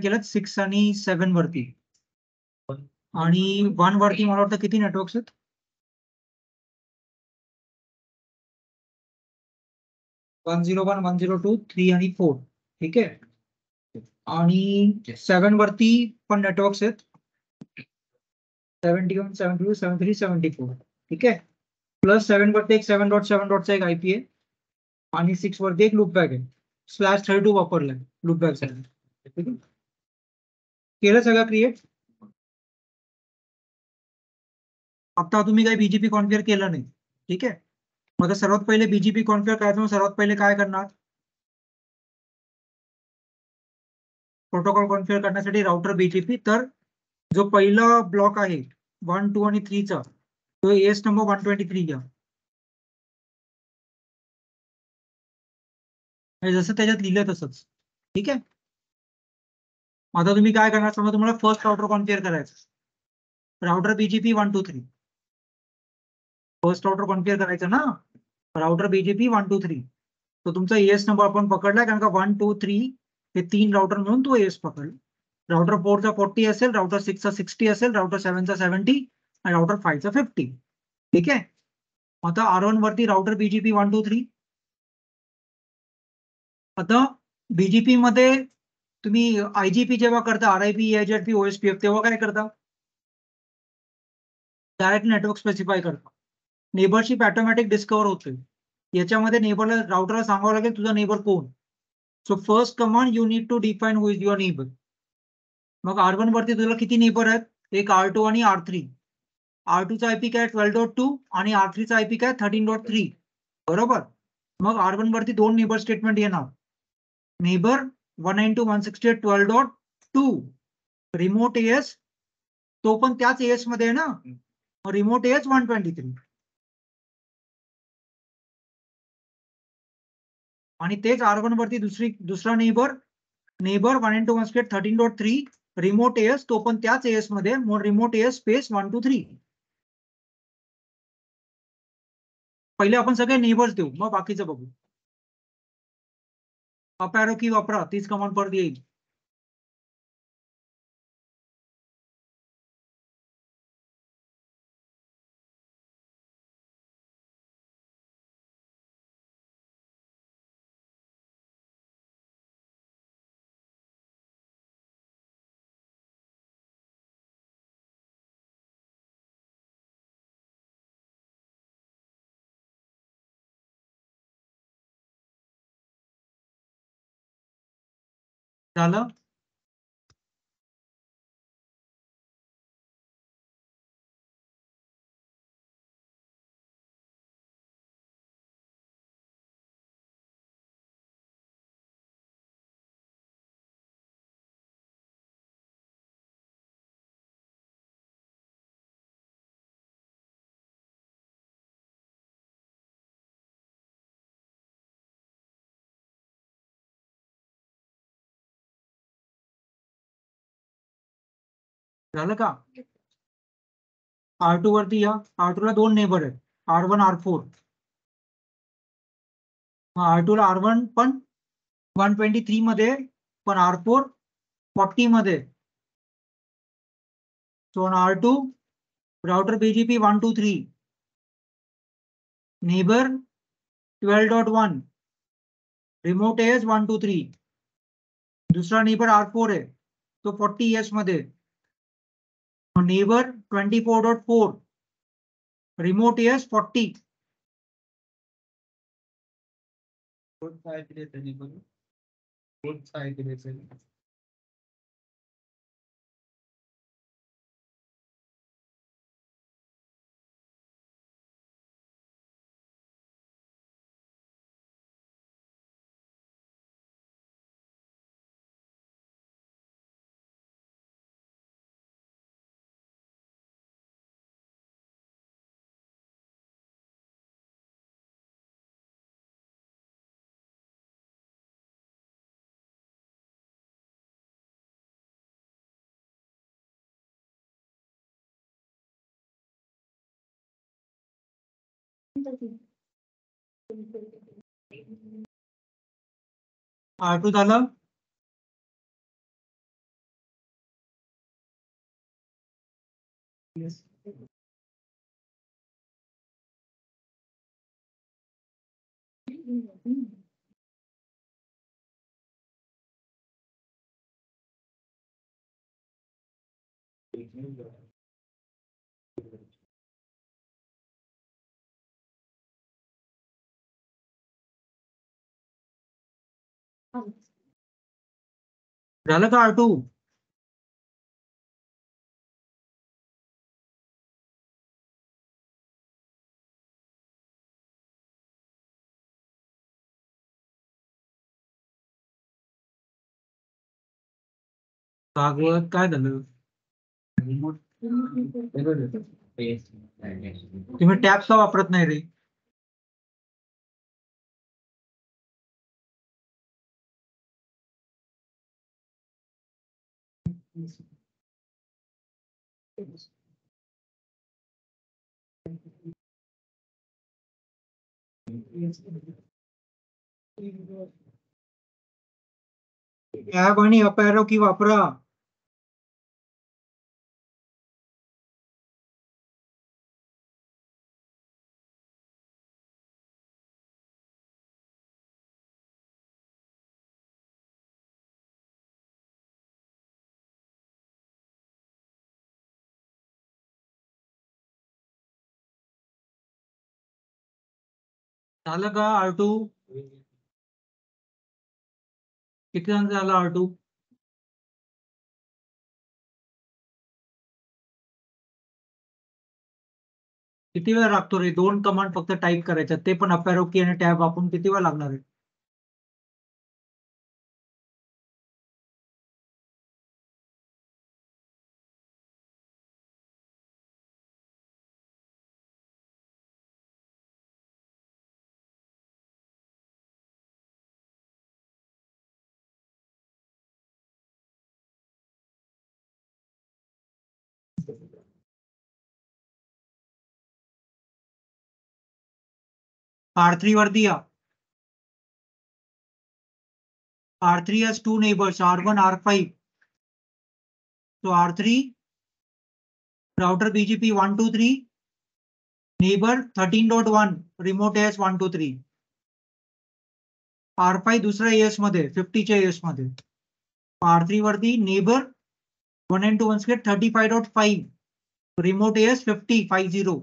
केलं 6 आणि 7 वरती आणि 1 वरती मला वाटतं किती नेटवर्क्स आहेत? 101, 102, 3 आणि 4. ठीक आहे. आणि 7 वरती पण नेटवर्क्स आहेत. 71, 72, 73, 74. ठीक आहे. प्लस 7 वरती एक 7.7.चा एक आयपी आहे आणि 6 वरती एक लूपबॅक आहे. /32 वापरलाय लूपबॅक साठी. ठीक आहे. केलं सगळं क्रिएट. आता तुम्ही काही बीजीपी कॉन्फिगर केलं नाही. ठीक आहे. मग आता सर्वात पहिले बीजीपी कॉन्फिगर करायचं, सर्वात पहिले काय करणार? प्रोटोकॉल कॉन्फिगर करण्यासाठी राउटर बीजीपी. तर जो पहिला ब्लॉक आहे 1, 2 आणि 3 चा, तो एस नंबर 123 घ्या. जसं त्याच्यात लिहिलं तसंच. ठीक आहे. आता तुम्ही काय करणार? समजा तुम्हाला फर्स्ट राउटर कॉन्फिगर करायचं, router BGP 1, 2, 3. First router configure करायचं ना, राउटर बीजीपी 1, 2, 3. तो तुमचा एस नंबर आपण पकडला, कारण का 1, 2, 3 हे 3 राउटर म्हणून तो एस पकडला. राउटर 4चा 40 असेल, राउटर 6चा 60 असेल, राउटर 7चा 70 आणि राउटर 5चा 50. ठीक आहे. आता R1 वरती राउटर बीजीपी 1, 2, 3. आता बीजीपी मध्ये तुम्ही आयजीपी जेव्हा करता, RIP, EIGRP, OSPF, तेव्हा काय करता? डायरेक्ट नेटवर्क स्पेसिफाय करता. नेबरशिप ऑटोमॅटिक डिस्कवर होते. याच्यामध्ये नेबरला, राउटरला सांगावं लागेल तुझा नेबर कोण. So first command, you need to define who is your neighbour. मग R1 वरती तुला किती नेबर आहेत? एक R2 आणि R3. R2 चा आयपी काय 12.2 आणि R3 चा आयपी काय 13.3. बरोबर. मग R1 वरती 2 नेबर स्टेटमेंट येणार. नेबर 192.168.12.2. रिमोट एएस, तो पण त्याच एएस मध्ये आहे ना, रिमोट एएस 123. आणि तेच R1 वरती दुसरा नेबर 192.168.13.3 रिमोट एएस, तो पण त्याच एएस मध्ये, रिमोट एएस स्पेस 123. पहिले आपण सगळे नेबर्स देऊ, मग बाकीचं बघू. अप ॲरो की वापरा, तीच कमांड परत येईल. झालं. झालं का? R2 वरती या. R2 ला 2 नेबर आहेत, R1, R4. R2 ला R1 पण 123 मध्ये, पण R4 40 मध्ये. So on R2 router BGP 1, 2, 3, neighbour 12.1, remote as 1, 2, 3. दूसरा नेबर R4 आहे, तो 40 एस मध्ये. Neighbour 24.4, remote as 40. R2 झालं. झालं का R2? भागवत काय झालं? तुम्ही टॅब्स का वापरत नाही रे? टॅब आणि अप एरो की वापरा. झालं का R2? किती जण झालं R2? किती वेळ लागतो रे? 2 कमांड फक्त टाईप करायच्या, ते पण अप एरो की आणि टॅब वापरून किती वेळ लागणार आहे? R3 वरती या. R3 has two neighbors, R1, R5. So R3, router BGP 123, neighbor 13.1, remote AS 123. R5 दुसऱ्या AS मध्ये 50 च्या AS मध्ये. R3 वरती neighbor 1 and 2 1 35.5, remote AS 50.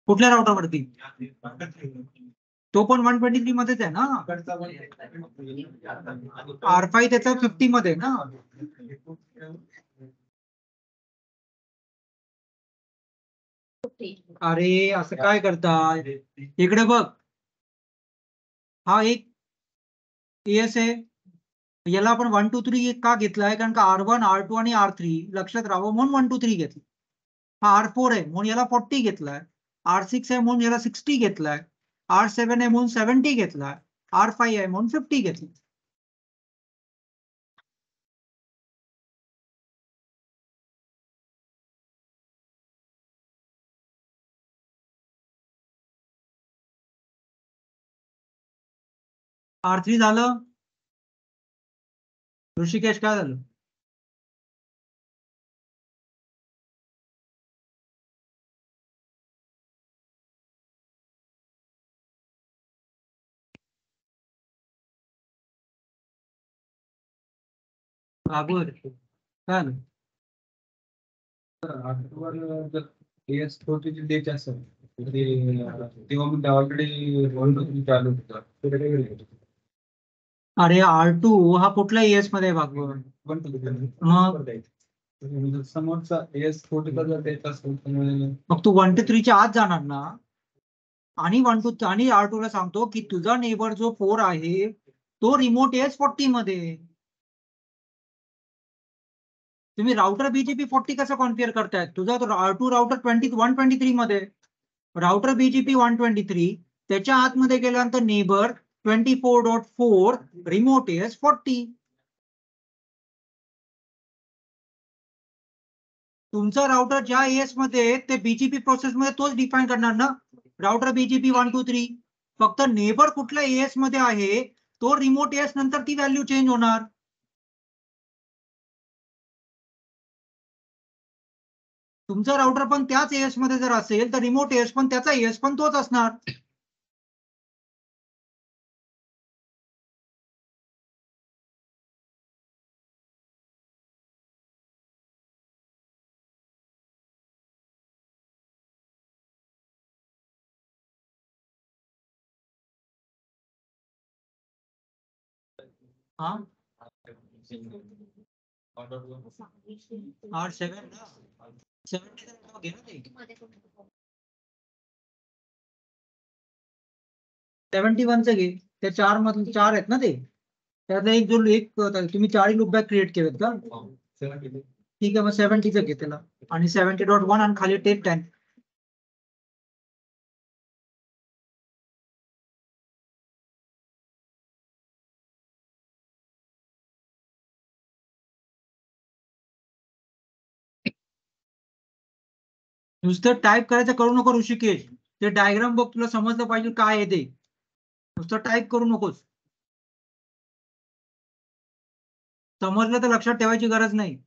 कुठल्या राउटर वरती? तो पण 123 मध्येच आहे ना? R5 त्याचा 50 मध्ये ना? अरे असं काय करताय? इकडे बघ, हा एक एस आहे. याला आपण 123 का घेतलाय? कारण का R1, R2 आणि R3 लक्षात राहावं म्हणून 123 घेतलं. हा R4 आहे म्हणून याला 40 घेतलाय. R6 आहे म्हणून याला 60 घेतलाय. R7 आहे म्हणून 70 घेतलाय. R5 आहे म्हणून 50 घेतलाय. R3 झालं. ऋषिकेश काय झालं? बाबूर काय झालं? आठवर जर एस फोर्टीची डेट असेल तर तेव्हा म्हणजे ऑलरेडी वन टू थ्री चालू होतं. अरे R2 हा कुठल्या एस मध्ये आहे बाबूर? वन टू मग समोरचा एस फोर्टीचा जर डेट असेल तर मग तू 1 to 3 च्या आत जाणार ना. आणि 1 to आणि R2 ला सांगतो की तुझा नेबर जो 4 आहे तो रिमोट एस 40 मध्ये आहे. तुम्ही राउटर BGP 40 कसं कॉन्फिगर करताय? तुझा R2 राउटर 123 मध्ये राउटर BGP 123 त्याच्या आतमध्ये गेल्यानंतर नेबर 24.4 रिमोट एस 40. तुमचा राउटर ज्या एस मध्ये आहे, ते बीजीपी प्रोसेस मध्ये तोच डिफाईन करणार ना. राउटर BGP 123 फक्त नेबर कुठल्या एस मध्ये आहे तो रिमोट एस नंतर ती व्हॅल्यू चेंज होणार. तुमचा राउटर पण त्याच एस मध्ये जर असेल तर रिमोट एस पण त्याचा एस पण तोच असणार. हा R7 ना 70 घे ना ते 71 चं घे. त्या चार मधले 4 आहेत ना ते. त्यातला एक तुम्ही 4 लूप बॅक क्रिएट केलेत का? ठीक आहे, मग 70चं घे त्याला आणि 70.1 आणि खाली 10. नुसतं टाईप करायचं करू नको ऋषिकेश. ते डायग्राम बघ, तुला समजलं पाहिजे काय आहे ते. नुसतं टाईप करू नकोस. समजलं तर लक्षात ठेवायची गरज नाही.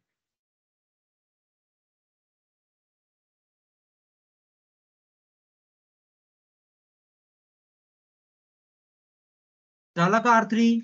झाला का R3?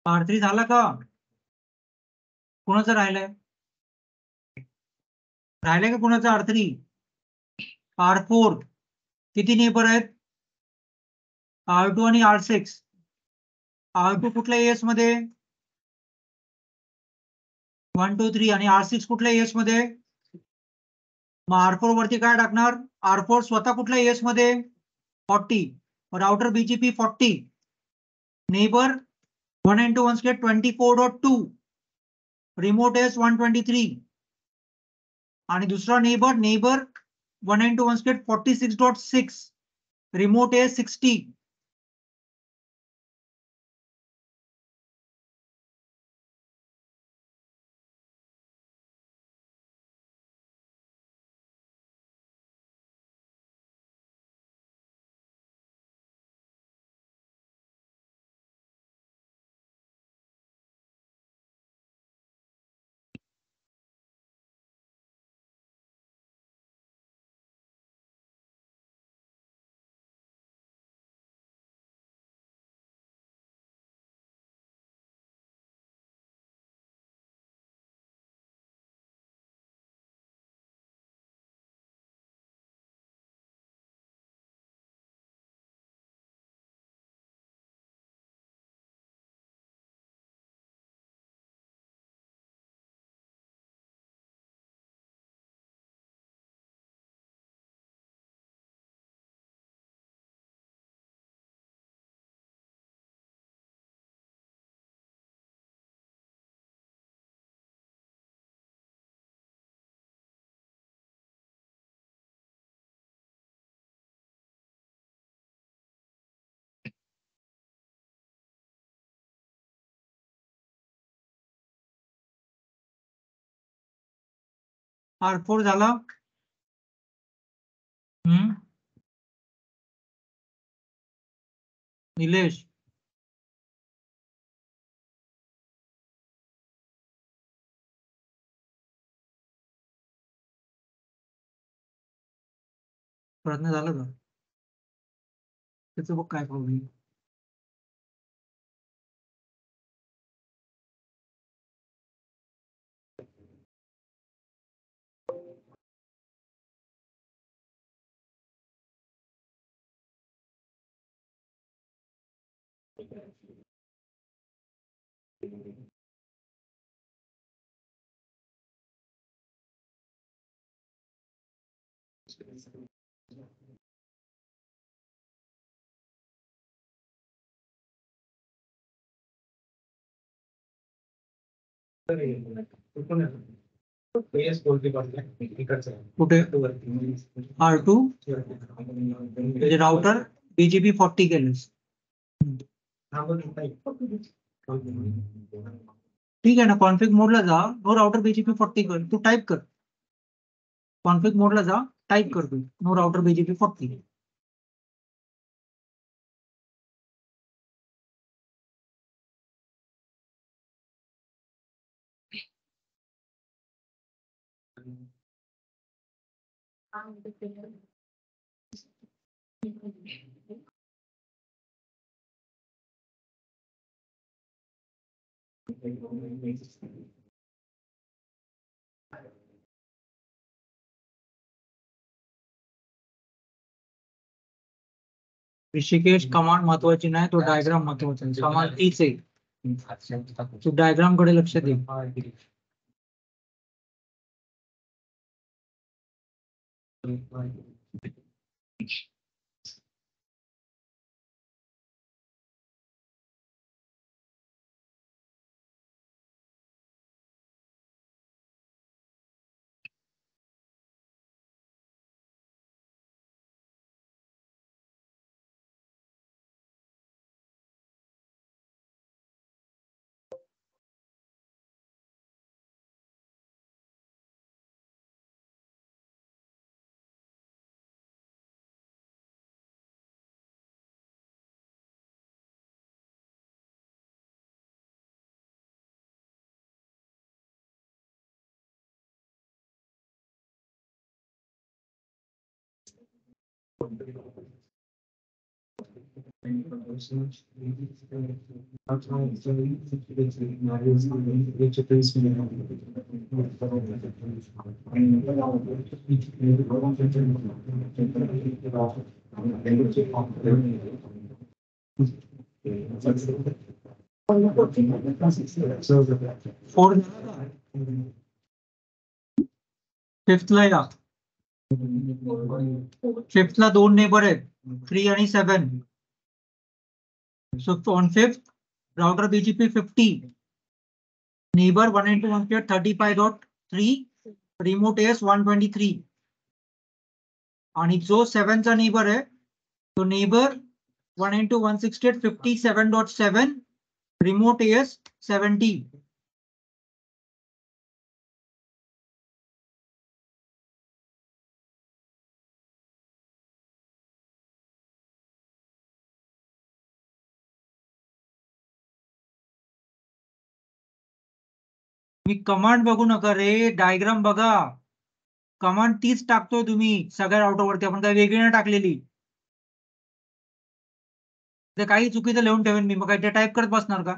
R3 झाला का? कोणाचं राहिलंय? राहिलंय का कोणाचं R3? R4 किती नेबर आहेत? R2 आणि R6. R2 कुठल्या एस मध्ये? 1 2 3 आणि R6 कुठल्या एस मध्ये? मग R4 वरती काय टाकणार? R4 स्वतः कुठल्या एस मध्ये? 40. Router BGP 40. Neighbour 1 into 1 square 24.2. Remote S 123 आणि दुसरा neighbour 1 into 1 square 46.6. Remote S 60. R4 झाला. निलेश प्रयत्न झाला का? त्याचं बघ काय प्रॉब्लेम. कुठे R2 म्हणजे राउटर BGP 40 केलंस. ठीक आहे ना, कॉन्फिग मोडला जा, नो राउटर BGP 40 कर, तू टाईप कर. कॉन्फिग मोडला जा, टाईप कर तू no router BGP 40. Rishikesh, command महत्वाची नाही, तो डायग्राम महत्वाचा आहे. कमांड तीच आहे, तू डायग्राम कडे लक्ष दे. फिफ्थला या. फिफ्थला दोन नेबर आहेत, 3 आणि 7. So on fifth, router BGP 50, neighbor 192.135.3, remote AS 123. आणि जो 7 चा नेबर आहे तो नेबर 192.168.57.7, remote AS 70. मी कमांड बघू नका रे, डायग्राम बघा. कमांड तीच टाकतोय तुम्ही सगळ्या राउटरवरती, आपण काही वेगळी नाही टाकलेली. ते काही चुकीचं लिहून ठेवेन मी, मग काय ते टाईप करत बसणार का?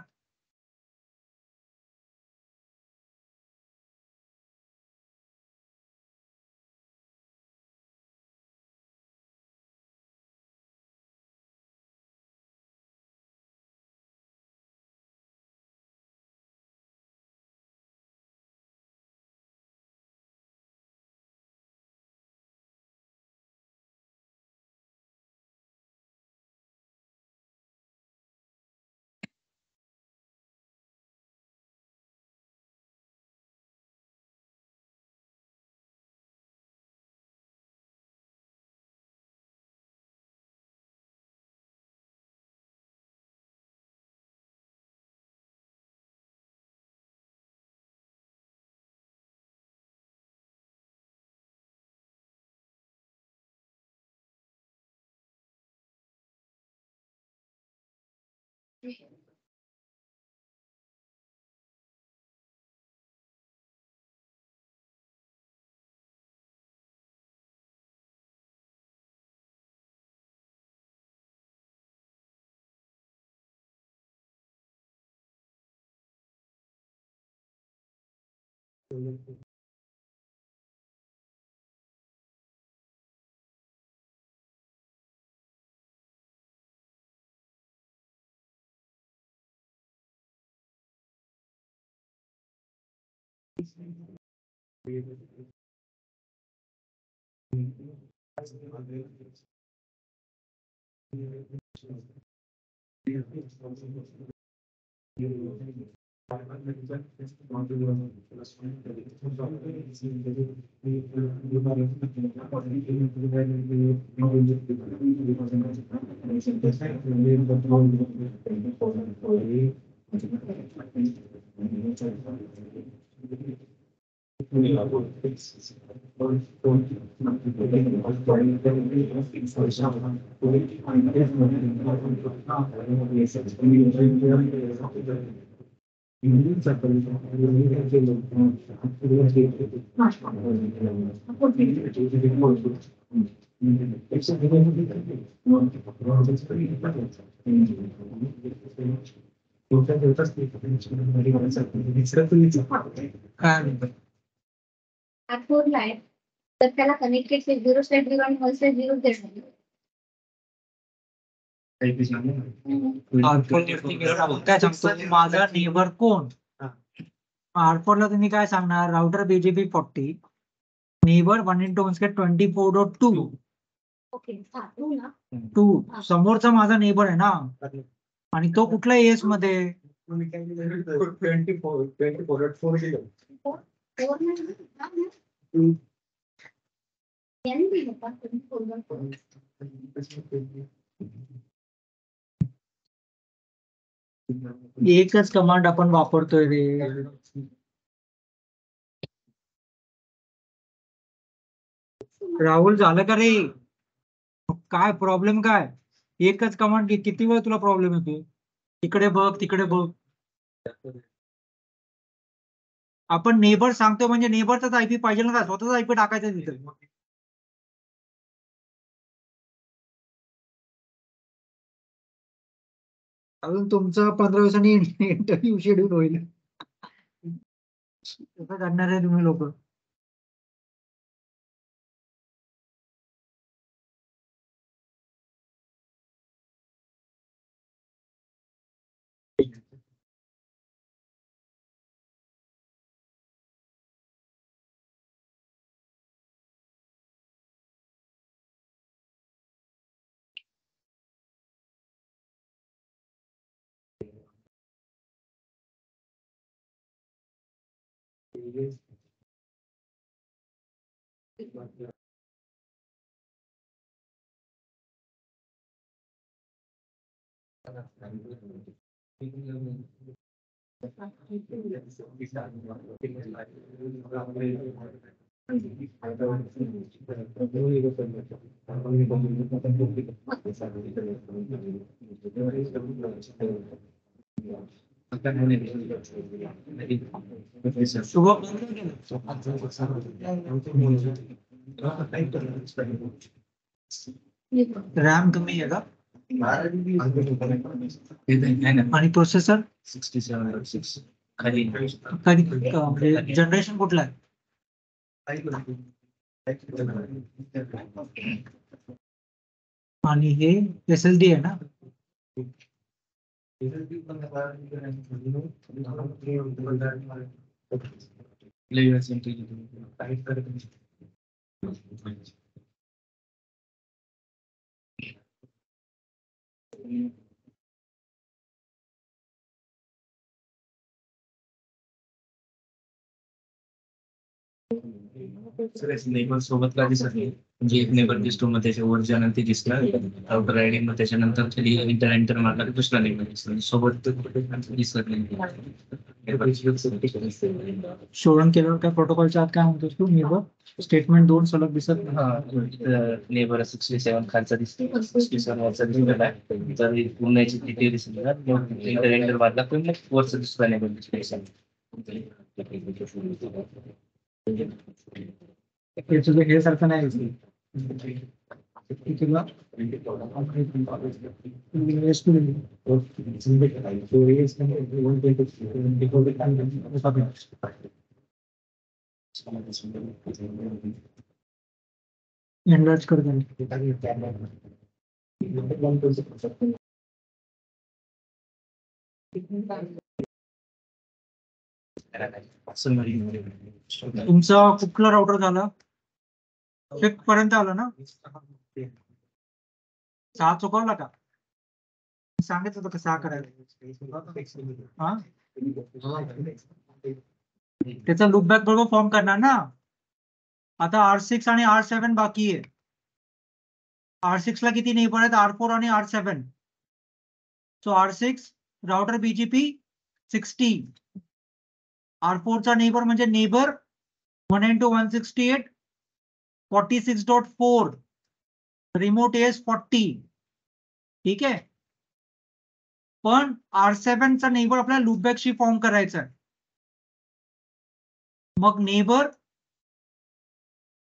काय म्हणतो? R4 आहे तर त्याला कनेक्टेड 0/0 आणि 1/0 देणार. काय सांगतो माझा नेबर कोण? R4 ला तुम्ही काय सांगणार? Router BGP 40 neighbour 1x1 okay, हा, तू ना. 2 समोरचा माझा नेबर आहे ना, आणि तो कुठल्या एस मध्ये? 4 नाही. यांनी दिलं का 24/4? एकच कमांड आपण वापरतोय रे. राहुल झालं का रे? काय प्रॉब्लेम काय? एकच कमांड किती वेळ तुला प्रॉब्लेम येतो? इकडे बघ तिकडे बघ. आपण नेबर सांगतो म्हणजे नेबरचाच आयपी पाहिजे ना, स्वतःचा आयपी टाकायचा तिथे. अजून तुमचा 15 दिवसांनी इंटरव्ह्यू शेड्यूल होईल. कसं करणार आहे तुम्ही लोक? रॅम कमी आहे का? आणि प्रोसेसर 67 जनरेशन कुठला आहे? आणि हे SSD आहे ना? नेबर सोबतला दिसत नाही, म्हणजे एक नेबर दिसतो, मग त्याच्या वर्जन ते दिसणार राउटर आयडी, मग त्याच्यानंतर खाली इंटर मारला की दुसरा नेबर दिसतो, सोबत दिसत नाही. शोधन केल्यावर काय प्रोटोकॉलच्या आत काय म्हणतोस तू नेबर स्टेटमेंट 2 सलग दिसत नाही. हा, नेबर 67 खालचा दिसतो, 67 वरचा दिसलेला आहे, तर पूर्ण याची डिटेल दिसणार, मग इंटर मारला की मग वरचा दुसरा नेबर दिसतो. हे सारखं नाही दिसत. तुला एनलार्ज कर तुमचा कुठला राउटर झाला फिफ्थ पर्यंत आला ना. 6 चुकवला का सांगितलं होतं का 6 करायला. हा त्याचा लुकबॅक बरोबर फॉर्म करणार ना. आता R6 आणि R7 बाकी आहे. R6 ला किती नेबर आहेत R4 आणि R7. So R6 router BGP 60. R4 चा नेबर म्हणजे नेबर 1 into 168 46.4 रिमोट एस 40. ठीक आहे, पण R7 चा नेबर आपल्याला लूपबॅकशी फॉर्म करायचा आहे. मग नेबर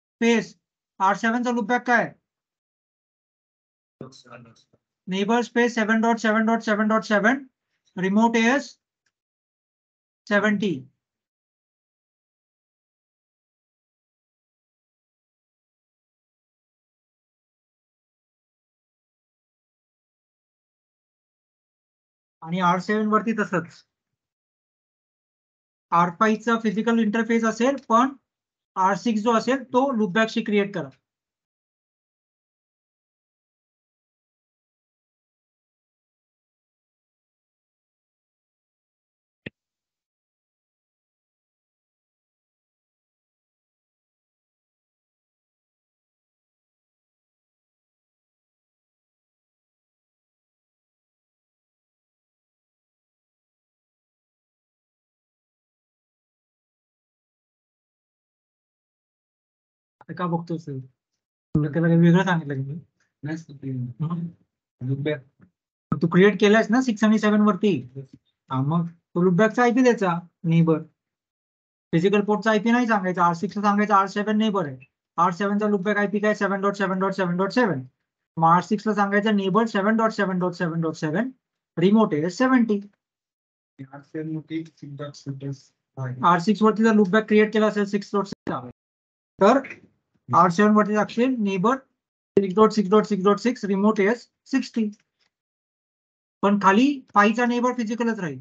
स्पेस R7 चा लूपबॅक काय, नेबर स्पेस 7.7.7.7 रिमोट एस 70. आणि R7 वरती तसंच R5 चा फिजिकल इंटरफेस असेल, पण R6 जो असेल तो लूपबॅकशी क्रिएट करा. का बघतोस तुला त्याला काही वेगळं सांगितलं की लुकबॅक तू क्रिएट केलायस ना 6 आणि 7 वरती. हा, मग तो लूपबॅकचा आयपी द्यायचा नेबर. फिजिकल पोर्टचा आयपी नाही सांगायचा. R6 ला सांगायचा R7 नेबर आहे. R7 चा लूपबॅक आयपी काय 7.7.7.7. मग R6 ला सांगायचा नेबर 7.7.7.7 रिमोट आहे 70. R6 वरती जर लूपबॅक क्रिएट केला असेल 6.6 तर R7 वरती असेल नेबर 6.6.6.6 रिमोट एस 60. पण खाली 5 चा नेबर फिजिकलच राहील.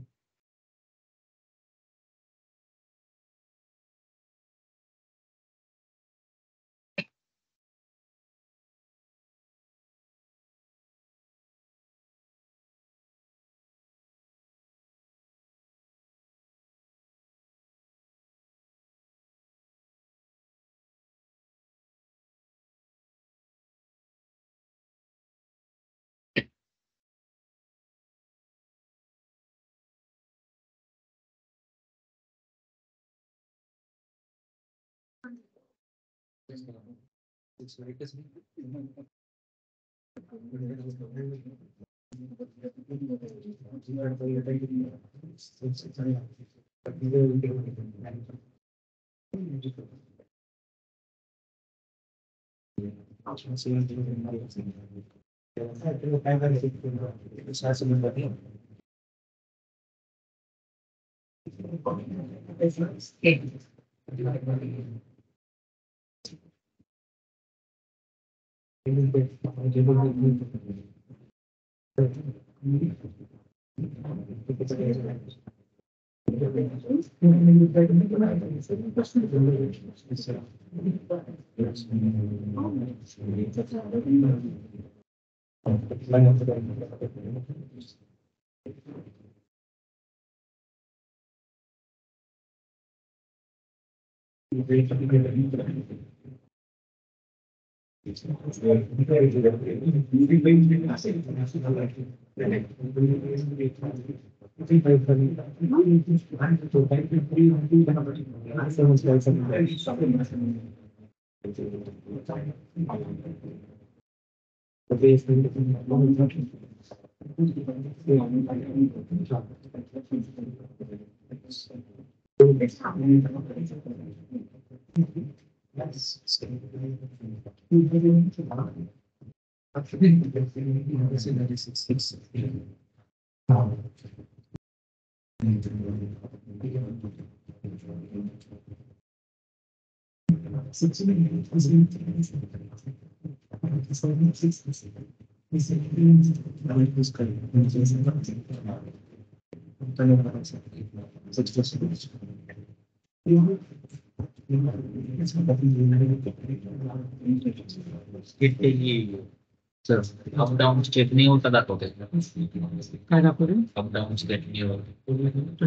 अप डाऊन स्टेपनी होता दाखवते काय दाखवते अप डाऊन स्टेपनी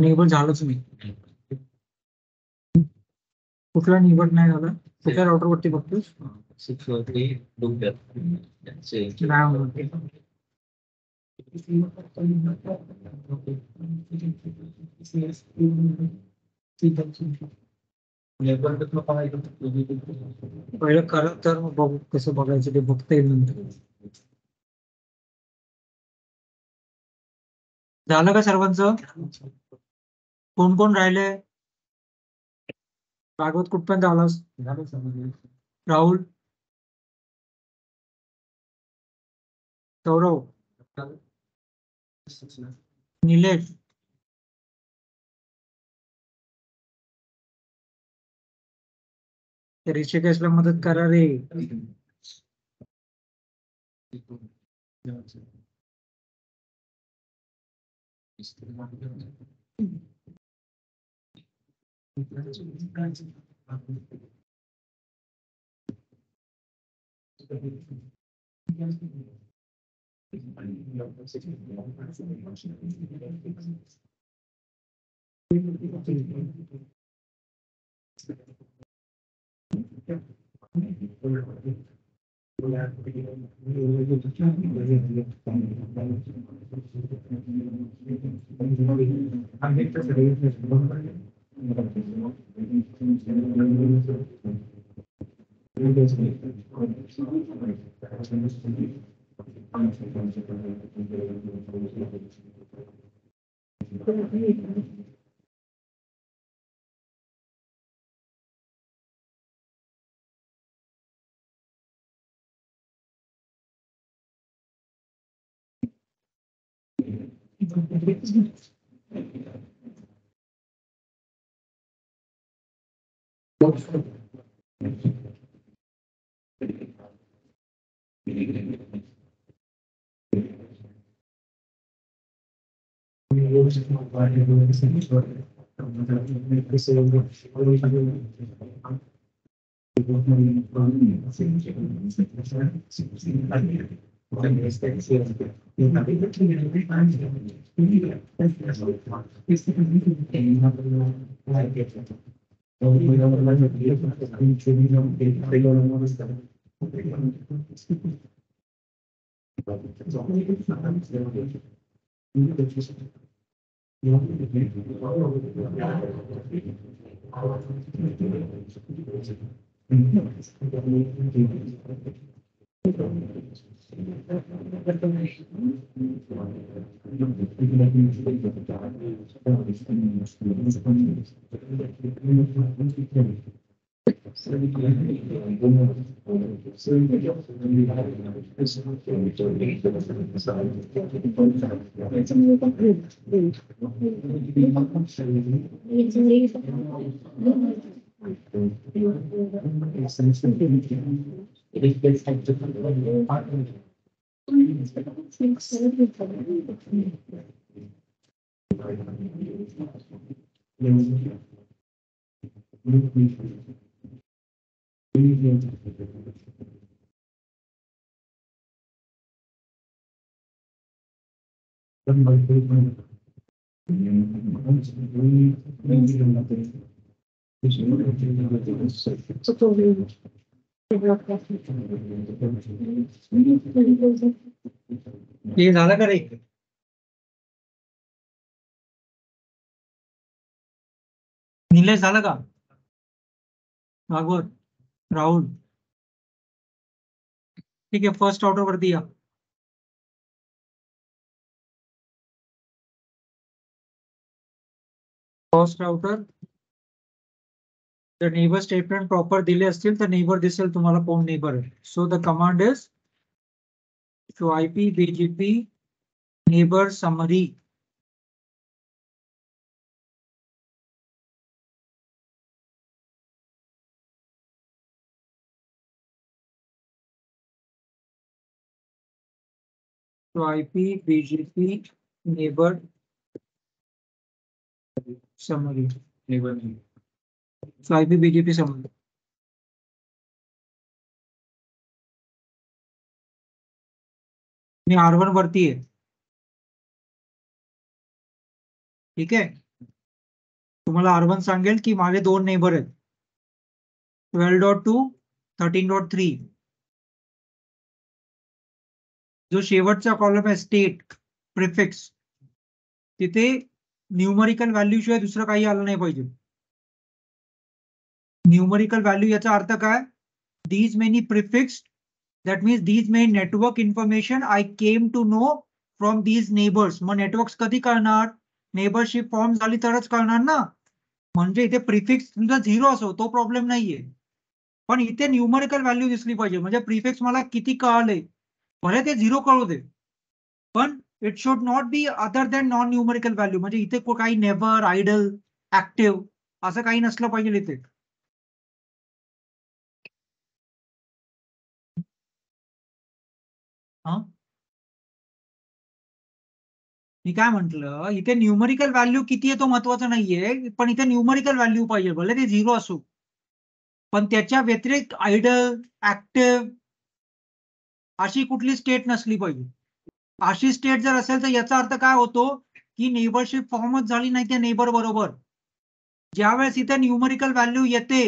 निवड झालंच नाही. कुठला निवड नाही झाला कुठल्या राउटर वरती बघतोस 603 डुप्यात नाही होणार. पहिलं करा तर मग बघू कसं बघायचं ते बघता येईल नंतर. झालं का सर्वांचं? कोण कोण राहिले? भागवत कुठपर्यंत आलास? राहुल, सौरव, निलेश, ऋषिकेशला मदत करा रे. हे झालं का रे? निलेश झालं का? भागवत, राहुल, ठीक आहे. फर्स्ट ऑर्डर वरती या. फर्स्ट आउटर जर नेबर स्टेटमेंट प्रॉपर दिले असतील तर नेबर दिसेल तुम्हाला कोण नेबर आहे. So the command is show IP BGP neighbour summary. So IP BGP neighbor summary. So IP BGP summary. मी R1 वरती आहे. ठीक आहे. तुम्हाला R1 सांगेल की माझे दोन नेबर आहेत 12.2 13.3. जो शेवटचा कॉलम आहे स्टेट प्रिफिक्स तिथे न्यूमरिकल व्हॅल्यू शिवाय दुसरं काही आलं नाही पाहिजे. न्यूमरिकल व्हॅल्यू याचा अर्थ काय? these many prefixed, that means these many network information I came to know from these neighbors. मग नेटवर्क्स कधी कळणार? नेबरशिप फॉर्म झाली तरच कळणार ना. म्हणजे इथे प्रिफिक्स तुमचा 0 असो तो प्रॉब्लेम नाहीये, पण इथे न्यूमरिकल व्हॅल्यू दिसली पाहिजे. म्हणजे प्रिफिक्स मला किती कळले, भले ते 0 कळू दे, पण it should not B other than non numerical value. म्हणजे इथे काही नेव्हर, आयडल, ऍक्टिव्ह असं काही नसलं पाहिजे इथे. हा, मी काय म्हंटल, इथे न्यूमरिकल व्हॅल्यू किती आहे तो महत्वाचा नाहीये, पण इथे न्यूमरिकल व्हॅल्यू पाहिजे, भले ते 0 असो, पण त्याच्या व्यतिरिक्त आयडल, ऍक्टिव्ह अशी कुठली स्टेट नसली पाहिजे. अशी स्टेट जर असेल तर याचा अर्थ काय होतो की नेबरशिप फॉर्मच झाली नाही त्या नेबर बरोबर. ज्यावेळेस इथे न्यूमरिकल व्हॅल्यू येते,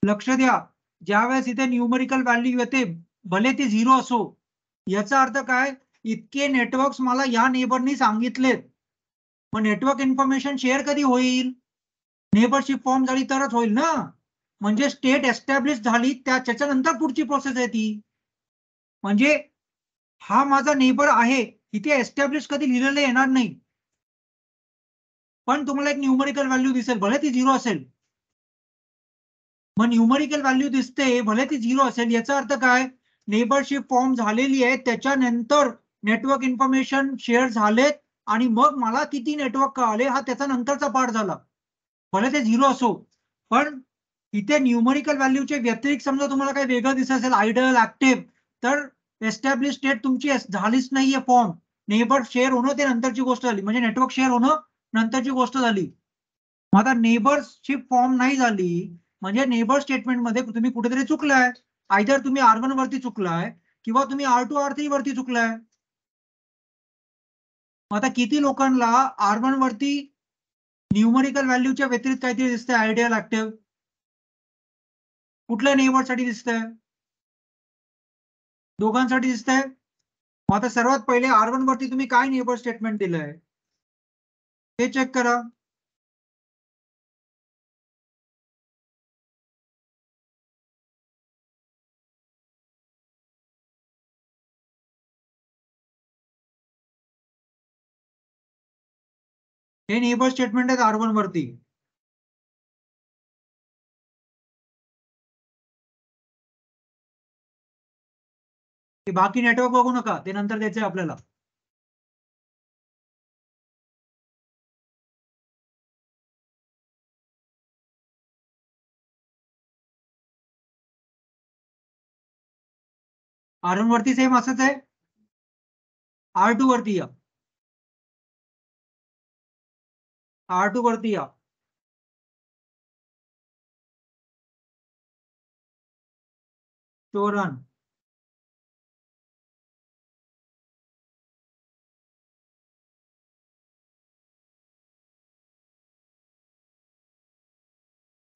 लक्ष द्या, ज्यावेळेस इथे न्यूमरिकल व्हॅल्यू येते भले ती 0 असो, याचा अर्थ काय, इतके नेटवर्क्स मला या नेबरनी सांगितलेत. मग नेटवर्क इन्फॉर्मेशन शेअर कधी होईल? नेबरशिप फॉर्म झाली तरच होईल ना. म्हणजे स्टेट एस्टॅब्लिश झाली त्याच्यानंतर पुढची प्रोसेस आहे ती. म्हणजे हा माझा नेबर आहे, इथे एस्टॅब्लिश कधी लिहिलेलं येणार नाही, पण तुम्हाला एक न्यूमरिकल व्हॅल्यू दिसेल, भले ती 0 असेल. मग न्यूमरिकल व्हॅल्यू दिसते भले ती 0 असेल, याचा अर्थ काय, नेबरशिप फॉर्म झालेली आहे, त्याच्यानंतर नेटवर्क इन्फॉर्मेशन शेअर झालेत आणि मग मला किती नेटवर्क कळाले हा त्याचा नंतरचा पार्ट झाला, भले ते 0 असो. पण इथे न्यूमरिकल व्हॅल्यूचे व्यतिरिक्त समजा तुम्हाला काही वेगळं दिसत असेल, आयडल, ऍक्टिव्ह, तर एस्टॅब्लिश स्टेट तुमची झालीच नाहीये फॉर्म. नेबर शेअर होणं ते नंतरची गोष्ट झाली, म्हणजे नेटवर्क शेअर होणं नंतरची गोष्ट झाली. मग आता नेबरशिप फॉर्म नाही झाली म्हणजे नेबर स्टेटमेंट मध्ये तुम्ही कुठेतरी चुकलाय. आयदर तुम्ही R1 वरती चुकलाय किंवा तुम्ही R2 R3 वरती चुकलाय. आता किती लोकांना R1 वरती न्यूमरिकल व्हॅल्यूच्या व्यतिरिक्त काहीतरी दिसतंय, आयडियल, ऍक्टिव्ह, कुठल्या नेबरसाठी दिसतंय? दोघांसाठी दिसतंय. मग आता सर्वात पहिले R1 वरती तुम्ही काय नेबर स्टेटमेंट दिलंय ते चेक करा. हे नेबर स्टेटमेंट आहेत R1 वरती. ते बाकी नेटवर्क बघू नका, ते नंतर द्यायचंय आपल्याला. R1 वरती सेम असंच आहे. R2 वरती या. R2 वरती या. तो रन.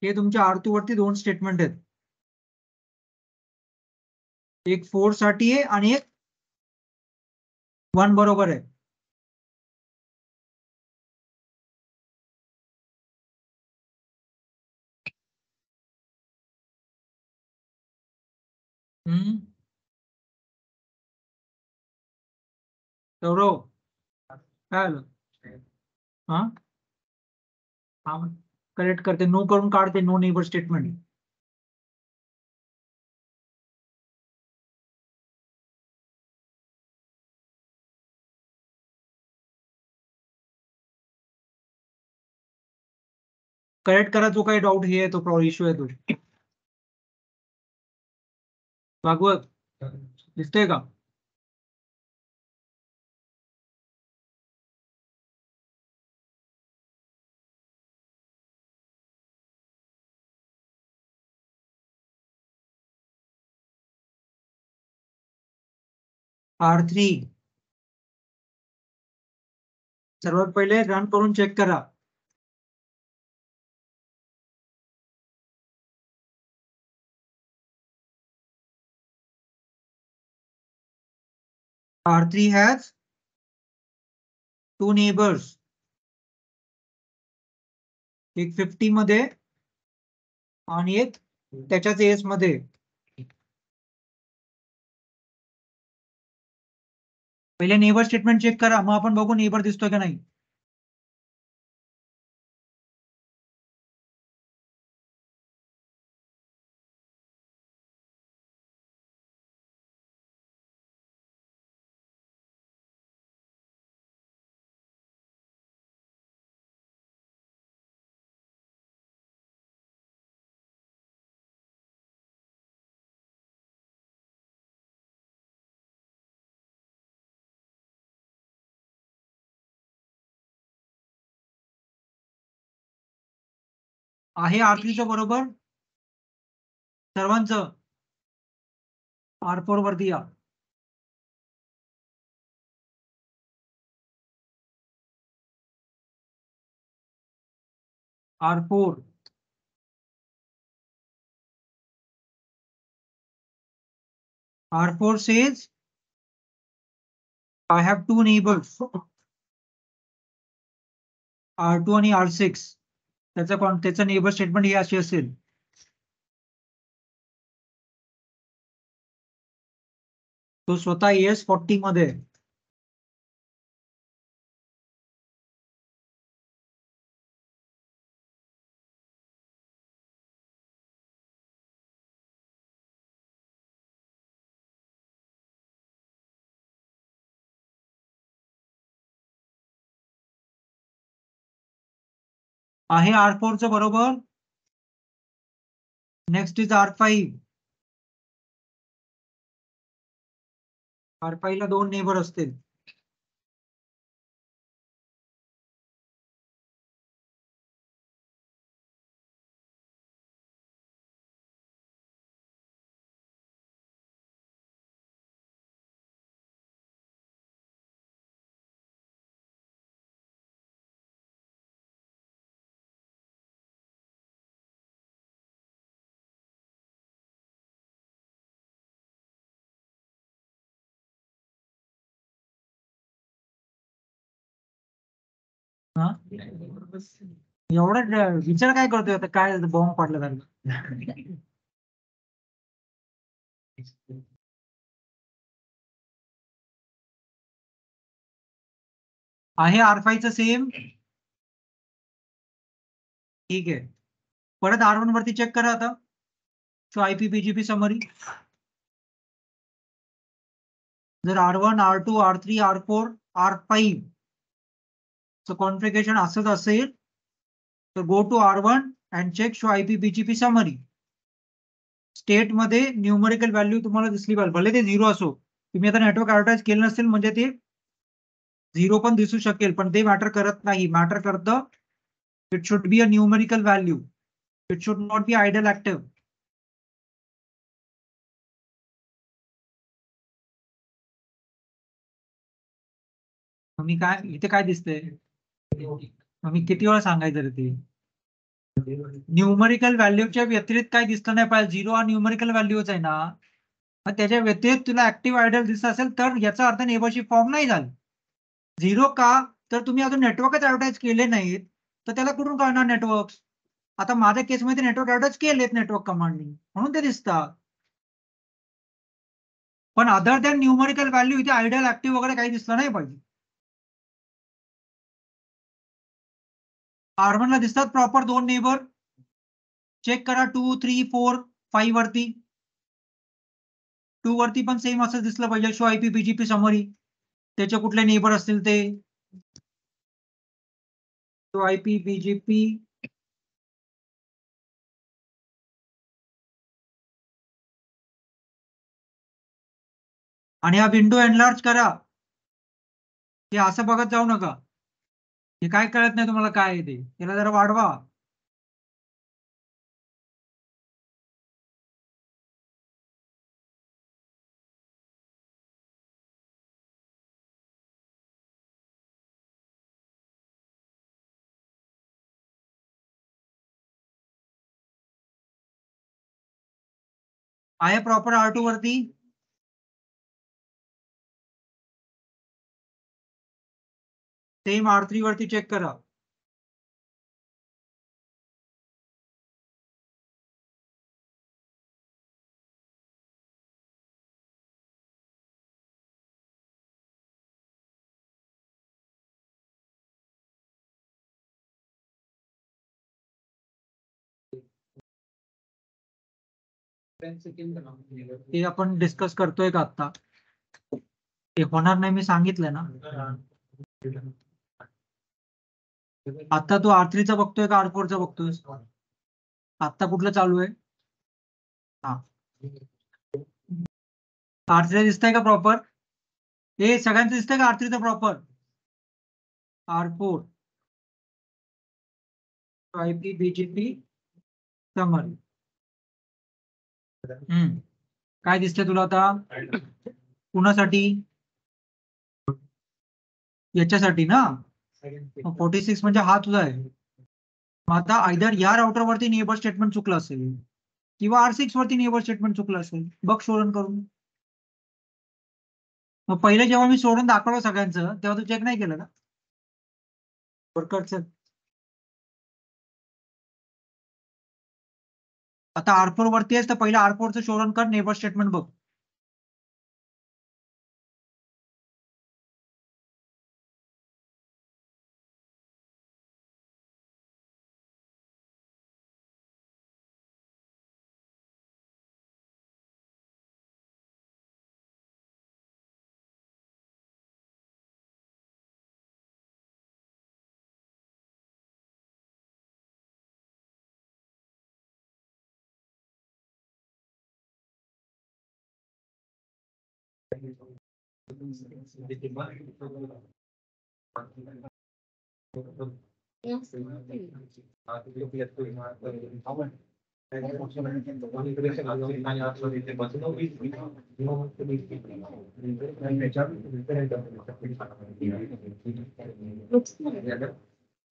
हे तुमच्या R2 वरती दोन स्टेटमेंट आहेत. एक 4 साठी आहे आणि एक 1 बरोबर आहे. सौरव काय आलं? हा हा करेक्ट करते, नो करून काढते, नो नेबर स्टेटमेंट. करेक्ट करा, जो काही डाऊट हे आहे तो इश्यू आहे तो. भागवत दिसतंय का? R3 सर्वात पहिले रन करून चेक करा. R3 has 2 neighbors. एक 50 मध्ये आणि एक त्याच्याच एज मध्ये. पहिले नेबर स्टेटमेंट चेक करा, मग आपण बघू नेबर दिसतोय का नाही. आहे R3 बरोबर सर्वांचं. R4 वरती या. R4 R4 says I have 2 neighbors, R2 आणि R6. त्याचं नेबर स्टेटमेंट ही अशी असेल. तो स्वतः ES 40 मध्ये. आहे R4 बरोबर. Next is R5. R5 ला 2 नेबर असतील. हा एवढा विचार काय करतोय आता, काय बॉम्ब पडला त्यांना. आहे R5 चं सेम. ठीक आहे, परत R1 वरती चेक करा आता. So IPPGP summary. जर R1 R2 R3 R4 R5 चं कॉन्फिगरेशन असंच असेल तर go to R1 and check show IPPGP summary. State मध्ये न्यूमरिकल व्हॅल्यू तुम्हाला दिसली पाहिजे, भले ते 0 असो. तुम्ही आता नेटवर्क ऍडव्हर्टाइज केलं नसेल म्हणजे ते 0 पण दिसू शकेल, पण ते मॅटर करत नाही. मॅटर करतं it should be a numerical value. It should not be idle active. मी काय इथे काय दिसतंय, मी किती वेळा सांगायचं रे ते. न्यूमरिकल व्हॅल्यूच्या व्यतिरिक्त काय दिसलं नाही पाहिजे. 0 हा न्यूमरिकल व्हॅल्यूच आहे ना, मग त्याच्या व्यतिरिक्त तुला ऍक्टिव्ह आयडियल दिसत असेल तर याचा अर्थ नेबरशिप फॉर्म नाही झाली. 0 का तर तुम्ही अजून नेटवर्कच ऍडव्हर्टाईज केले नाहीत, तर त्याला कुठून कळणार नेटवर्क. आता माझ्या केसमध्ये नेटवर्क ऍडव्हर्टाईज केलेत नेटवर्क कमांडनी, म्हणून ते दिसतात. पण अदर दॅन न्यूमरिकल व्हॅल्यू इथे आयडियल ऍक्टिव्ह वगैरे काही दिसलं नाही पाहिजे. R1 ला दिसतात प्रॉपर 2 नेबर. चेक करा 2, 3, 4, 5 वरती. 2 वरती पण सेम असं दिसलं पाहिजे. शो आयपी बीजीपी समरी त्याचे कुठले नेबर असतील ते. शो आयपी बीजीपी आणि हा विंडो एनलार्ज करा. हे असं बघत जाऊ नका. हे काय कळत नाही तुम्हाला काय आहे ते, त्याला जरा वाढवा. आहे प्रॉपर R2 वरती. सेम R3 वरती चेक करा. ते आपण डिस्कस करतोय का आता? ते होणार नाही मी सांगितलंय ना. आता तू R3 चा बघतोय का R4 चा बघतोय? आता कुठलं चालू आहे? हा, R3 दिसतंय का प्रॉपर? हे सगळ्यांचं दिसतंय का R3 चा प्रॉपर? R4 आयपी बीजीपी समर. काय दिसतंय तुला आता? कुणासाठी? याच्यासाठी ना. 46 म्हणजे हा तुझा आहे. मग आता आयदर या राउटर वरती नेबर स्टेटमेंट चुकलं असेल किंवा R6 वरती नेबर स्टेटमेंट चुकलं असेल. बघ शोधून करून. मग पहिले जेव्हा मी सोडून दाखवलं सगळ्यांचं तेव्हा तू चेक नाही केलं का? वर्करचं. आता R4 वरती आहेस तर पहिलं R4 चं शोधून कर, नेबर स्टेटमेंट बघ.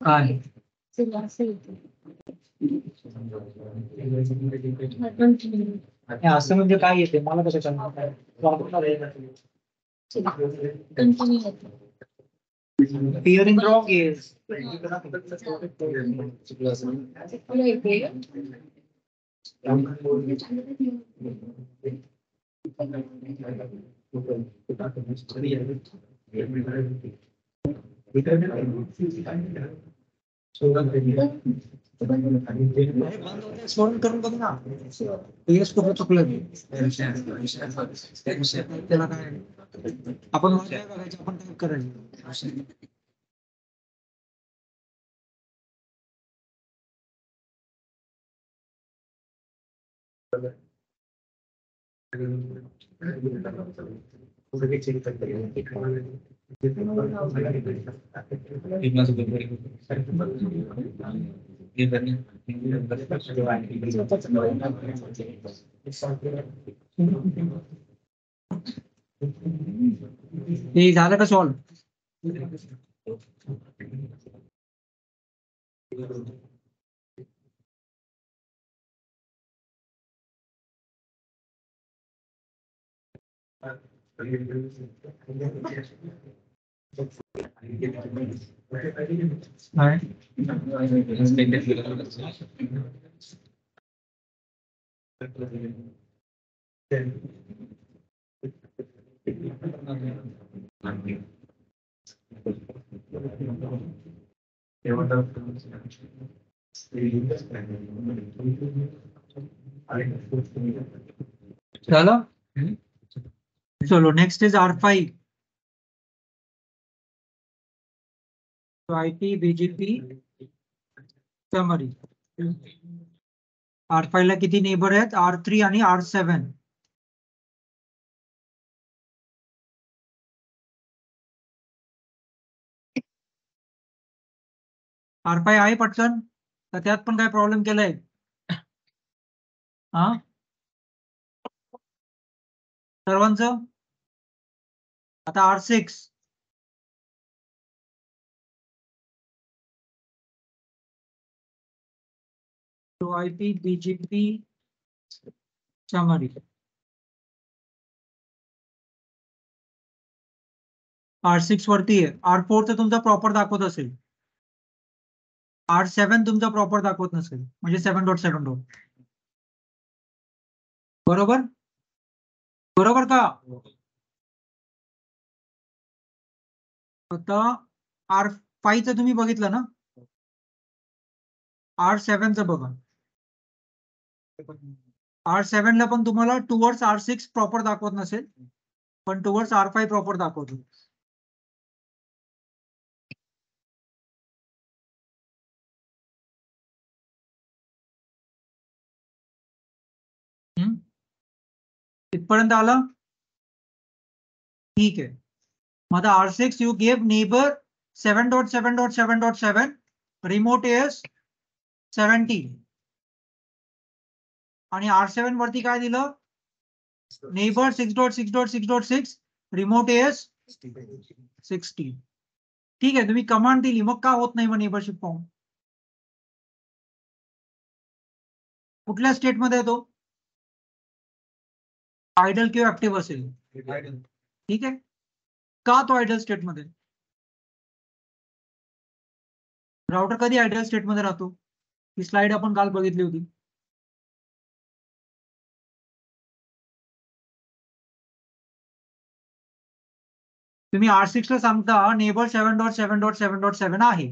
काय? असं म्हणजे काय येते मला कसं सांगणार? Peering drop is सोडून करून बघ ना. कुठं चुकलं त्याला काय आपण काय बघायचं, आपण काय करायचं. हे झालं का सॉल्व? चलो चलो next is R5. IP BGP summary. R5 ला किती नेबर आहेत? R3 आणि R7. R5 आहे पटकन तर त्यात पण काय प्रॉब्लेम केलाय? हा सर्वांचं. आता R6. तो IP BGP समरी. R6 वरती आहे. R4 तर तुमचा प्रॉपर दाखवत असेल. R7 तुमचा प्रॉपर दाखवत नसेल म्हणजे 7.7. बरोबर बरोबर का? आता R5 चं तुम्ही बघितलं ना. R7 चं बघा. R7 ला पण तुम्हाला टुवर्ड्स R6 प्रॉपर दाखवत नसेल पण टुवर्ड्स R5 प्रॉपर दाखवतो. इथपर्यंत आलं? ठीक आहे. मग आता R6 you give neighbour 7.7.7.7. Remote is 70 आणि R7 वरती काय दिलं? नेबर 6.6.6.6. Remote is 60. ठीक आहे. तुम्ही कमांड दिली मग का होत नाही मग नेबरशिप फॉर्म? कुठल्या स्टेट मध्ये येतो? आयडल किंवा ऍक्टिव्ह असेल. ठीक आहे. का तो आयडल स्टेट मध्ये? राउटर कधी आयडल स्टेट मध्ये राहतो? ही स्लाइड आपण काल बघितली होती. तुम्ही R6 ला सांगता नेबर 7.7.7.7 आहे.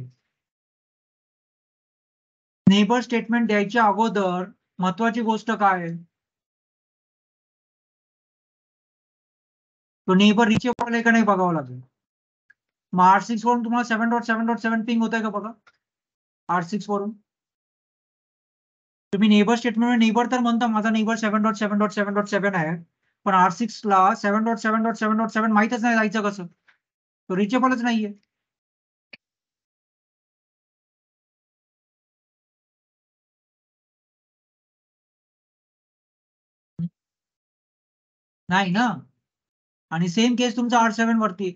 नेबर स्टेटमेंट द्यायच्या अगोदर महत्वाची गोष्ट काय आहे? तो नेबर रिचेबल आहे का नाही बघावं लागेल. मग R6 वरून तुम्हाला 7.7.7 पिंग होत आहे का बघा. R6 वरून तुम्ही नेबर स्टेटमेंट नेबर तर म्हणता माझा नेबर 7.7.7.7 आहे पण R6 ला 7.7.7.7 माहितच नाही जायचं कसं. तो रिचेबलच नाहीये. नाही ना. आणि सेम केस तुमचा R7 वरती.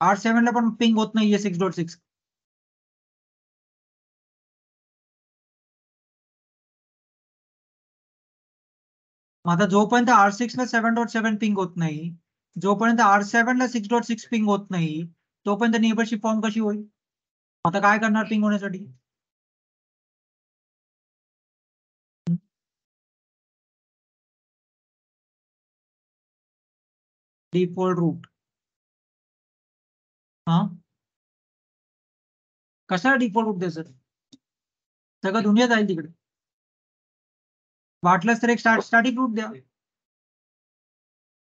R7 ला पण पिंग होत नाहीये 6.6. आता जोपर्यंत R6 ला 7.7 पिंग होत नाही जोपर्यंत R7 ला 6.6 पिंग होत नाही तोपर्यंत नेबरशिप फॉर्म कशी होईल? आता काय करणार पिंग होण्यासाठी? Default route. हा कशाला डिफॉल्ट रूट द्यायचं? सगळं दुनिया जाईल तिकडे. वाटलंच तर एक स्टॅटिक रूट द्या.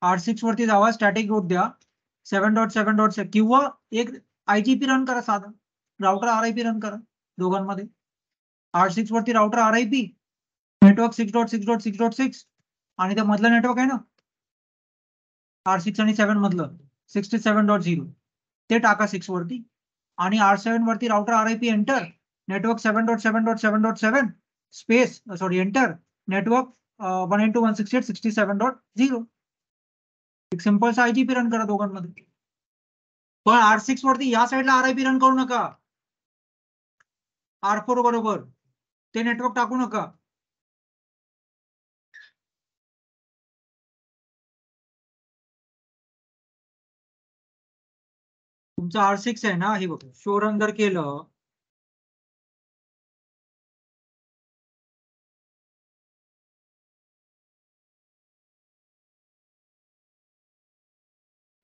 R6 वरती जावा स्टॅटिक रूट द्या 7.7.7 किंवा एक IGP रन करा साधा. राउटर RIP रन करा दोघांमध्ये. R6 वरती राउटर RIP नेटवर्क 6.6.6.6 आणि त्या मधलं नेटवर्क आहे ना R6 आणि 7 मधलं 67.0 ते टाका 6 वरती आणि R7 वरती router RIP enter network 7.7.7.7 space sorry enter network 192.168.67.0. एक सिंपल सा IGP रन करा दोघांमध्ये. पण R6 वरती या साईडला RIP रन करू नका. R4 बरोबर ते नेटवर्क टाकू नका. तुमचं R6 आहे ना, हे बघ शो रन जर केलं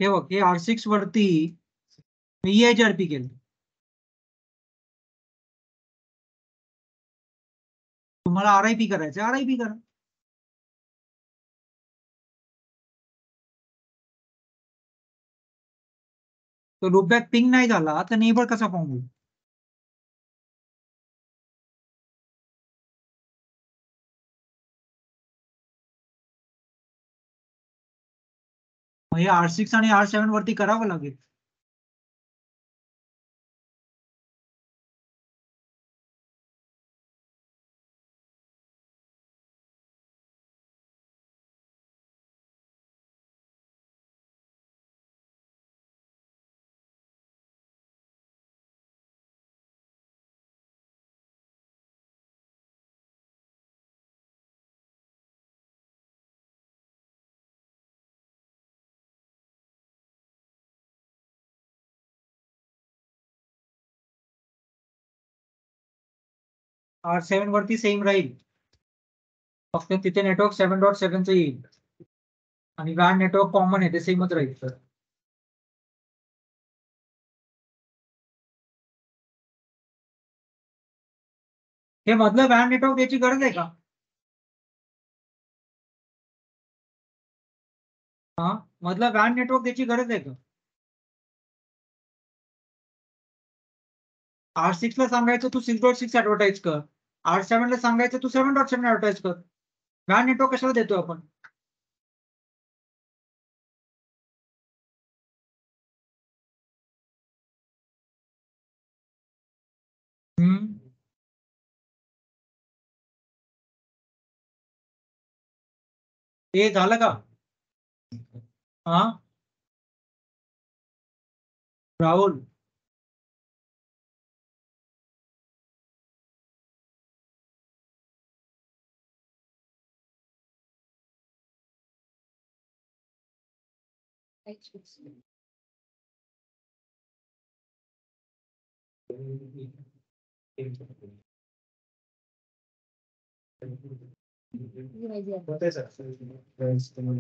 हे बघ, हे R6 वरती मी EHRP केलं. तुम्हाला RIP करायचं, RIP करा. तो लूपबॅक पिंग नाही झाला तर नेबर कसा फॉर्म होईल? मग हे R6 आणि R7 वरती करावं लागेल. R7 वरती सेम राहील, फक्त तिथे नेटवर्क 7.7 चं येईल आणि वॅन नेटवर्क कॉमन आहे ते सेमच राहील. सर हे मधलं वॅन नेटवर्क द्यायची गरज आहे का? हा, मधलं वॅन नेटवर्क द्यायची गरज आहे का? R6 ला सांगायचं तू 6.6 ऍडव्हर्टाईज कर, R7 ला सांगायचं तू 7.7 ऍडव्हर्टाईज कर. वॅन नेटवर्क कशाला देतोय आपण? हे झालं का? हा राहुल,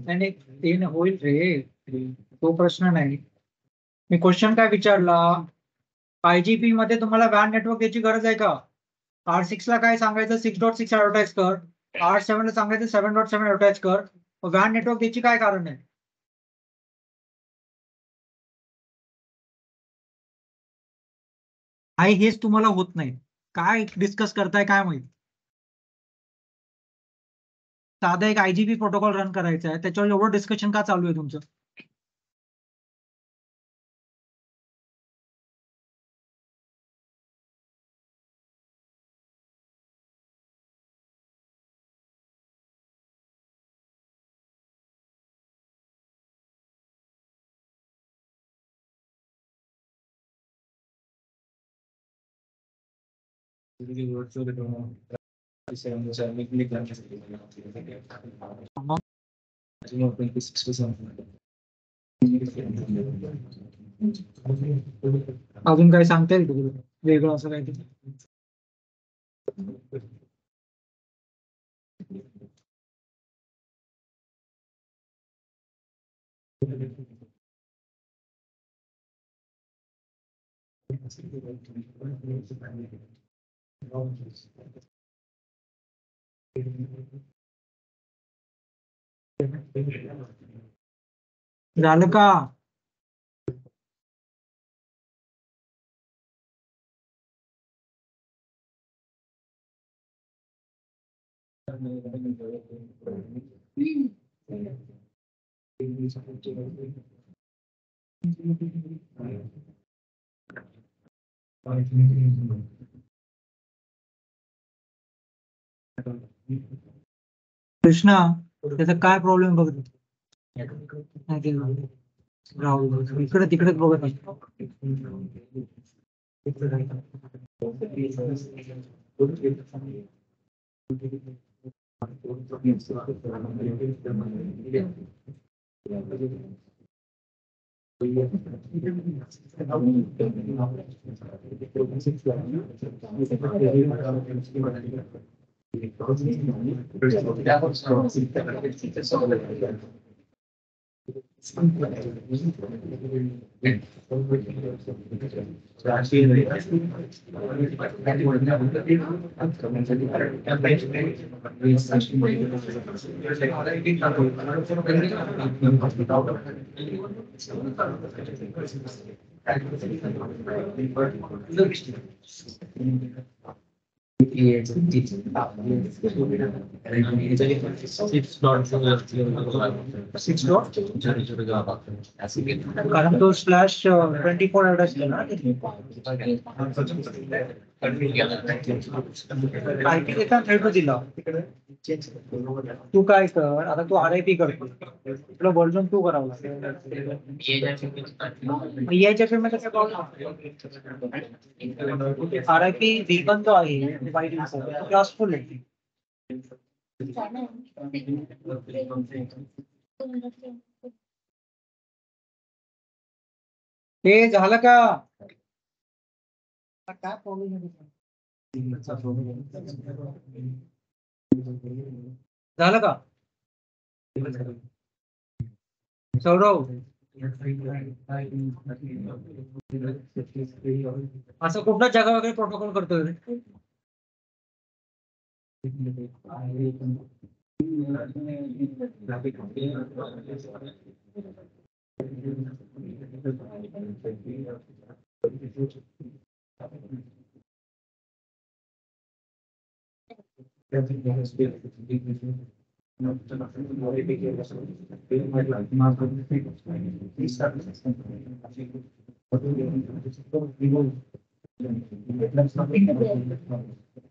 नाही ते होईल रे, तो प्रश्न नाही. मी क्वेश्चन काय विचारला, IGP मध्ये तुम्हाला वॅन नेटवर्क द्यायची गरज आहे का? R6 ला काय सांगायचं 6.6 ऍडव्हर्टाईज कर, R7 ला सांगायचं 7.7 ऍडव्हर्टाईज कर. वॅन नेटवर्क द्यायची काय कारण आहे? हेच तुम्हाला होत नाही. काय डिस्कस करताय काय माहित. साधा एक IGP प्रोटोकॉल रन करायचा आहे, त्याच्यावर एवढं डिस्कशन का चालू आहे तुमचं? अजून काय सांगता येईल तुला वेगळं असं काय? झालं का? कृष्णा, त्याचा काय प्रॉब्लेम बघ. राहुल इकडे तिकडेच बघत असतो. कारण तो स्लॅश 24 ऍड्रेस ना आयपी देता थेट दिला. तू काय कर आता, तू RIP करतो तुला व्हर्जन 2 करावं लागेल. याच्या पेमेंट काय प्रॉब्लेम RIP V1 जो आहे क्लासफुल आहे. हे झालं का? काय प्रॉब्लेम झालं का सौरव? असं कुठला जागा वगैरे प्रोटोकॉल करतोय रे?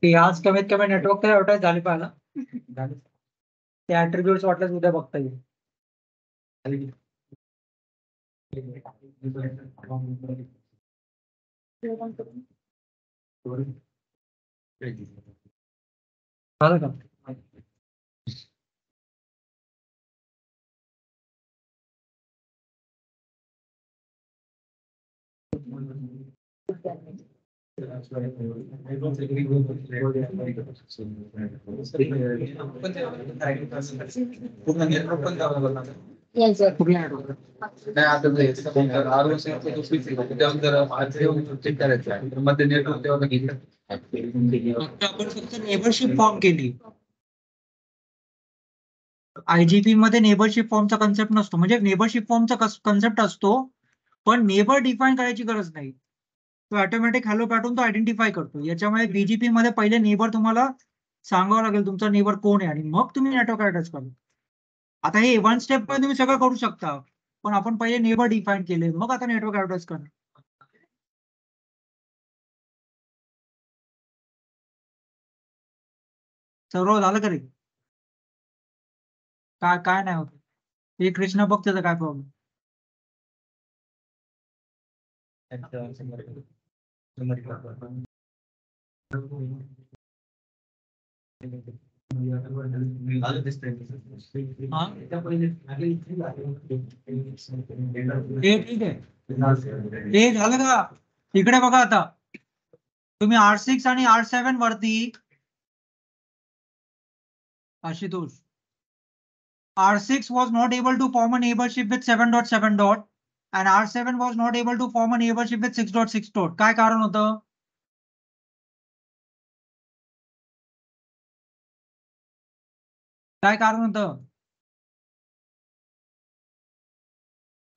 ते आज कमीत कमी नेटवर्क तर ऍडव्हर्टाइज झाली पाहिजे. ते ऍट्रिब्यूट्स वाटल्यास उद्या बघता येईल. झालं का? आपण फक्त नेबरशिप फॉर्म केली. IGP मध्ये नेबरशिप फॉर्मचा कन्सेप्ट नसतो. म्हणजे नेबरशिप फॉर्मचा कन्सेप्ट असतो पण नेबर डिफाईन करायची गरज नाही. तो ऑटोमॅटिक हॅलो पॅटर्न तो आयडेंटिफाय करतो. याच्यामुळे BGP मध्ये पहिले नेबर तुम्हाला सांगावं लागेल तुमचा नेबर कोण आहे आणि मग तुम्ही नेटवर्क ऍड्रेस करा. आता हे 1 स्टेप मध्ये तुम्ही सगळं करू शकता पण आपण पहिले नेबर डिफाईन केले मग आता नेटवर्क ऍड्रेस करा. सर्व झालं का रे? काय काय नाही होत. हे कृष्ण बघ त्याचा काय प्रॉब्लेम. ठीक आहे. हे झालं का? इकडे बघा आता तुम्ही R6 आणि R7 वरती Ashutosh R6 was not able to form a neighborship with 7.7. and R7 was not able to form a neighborship with 6.6. काय कारण होतं? काय कारण होतं?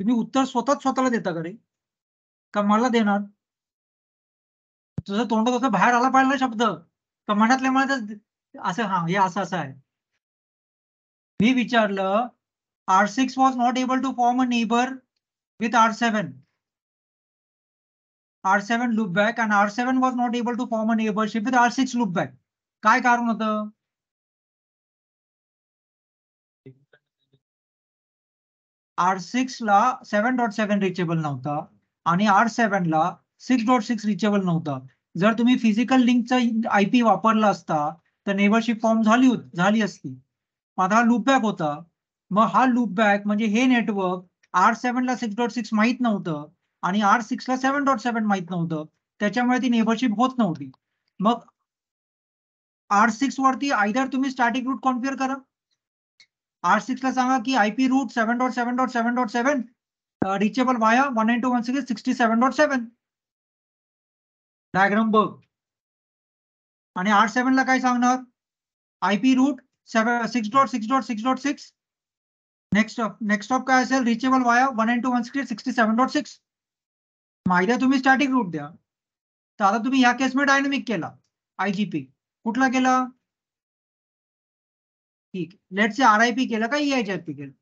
तुम्ही उत्तर स्वतःला देता का रे? का मला देणार? तुझं तोंडात असं बाहेर आला पाहिजे ना शब्द का मनातल्या मनात असं हा हे असं असं आहे. मी विचारलं R6 was not able to form a neighbor with R7. R7 loopback and R7 was not able to form a neighborship with R6 loopback. काय कारण होतं? R6 ला 7.7 रिचेबल नव्हता आणि R7 ला 6.6 रिचेबल नव्हता. जर तुम्ही फिजिकल लिंकचा IP वापरला असता तर नेबरशिप फॉर्म झाली असती. आता हा लूपबॅक होता. मग हा लूपबॅक म्हणजे हे नेटवर्क R7 ला 6.6 माहित नव्हतं आणि R6 ला 7.7 माहित नव्हतं, त्याच्यामुळे ती नेबरशिप होत नव्हती. मग R6 वरती आयदर तुम्ही स्टॅटिक रूट कॉन्फिगर करा. R6 ला सांगा की IP रूट 7.7.7.7 रिचेबल वाया 192.168.67.7 डायग्राम बघ. आणि R7 ला काय सांगणार? IP रूट 6.6.6.6.6 नेक्स्ट स्टॉप काय असेल? रिचेबल वाया 192.168.67.6. माहिती तुम्ही स्टॅटिक रूट द्या. तर आता तुम्ही या केसमध्ये डायनामिक केला IGP कुठला केला? ठीक, लेट्स से RIP केलं का EIGRP केलं.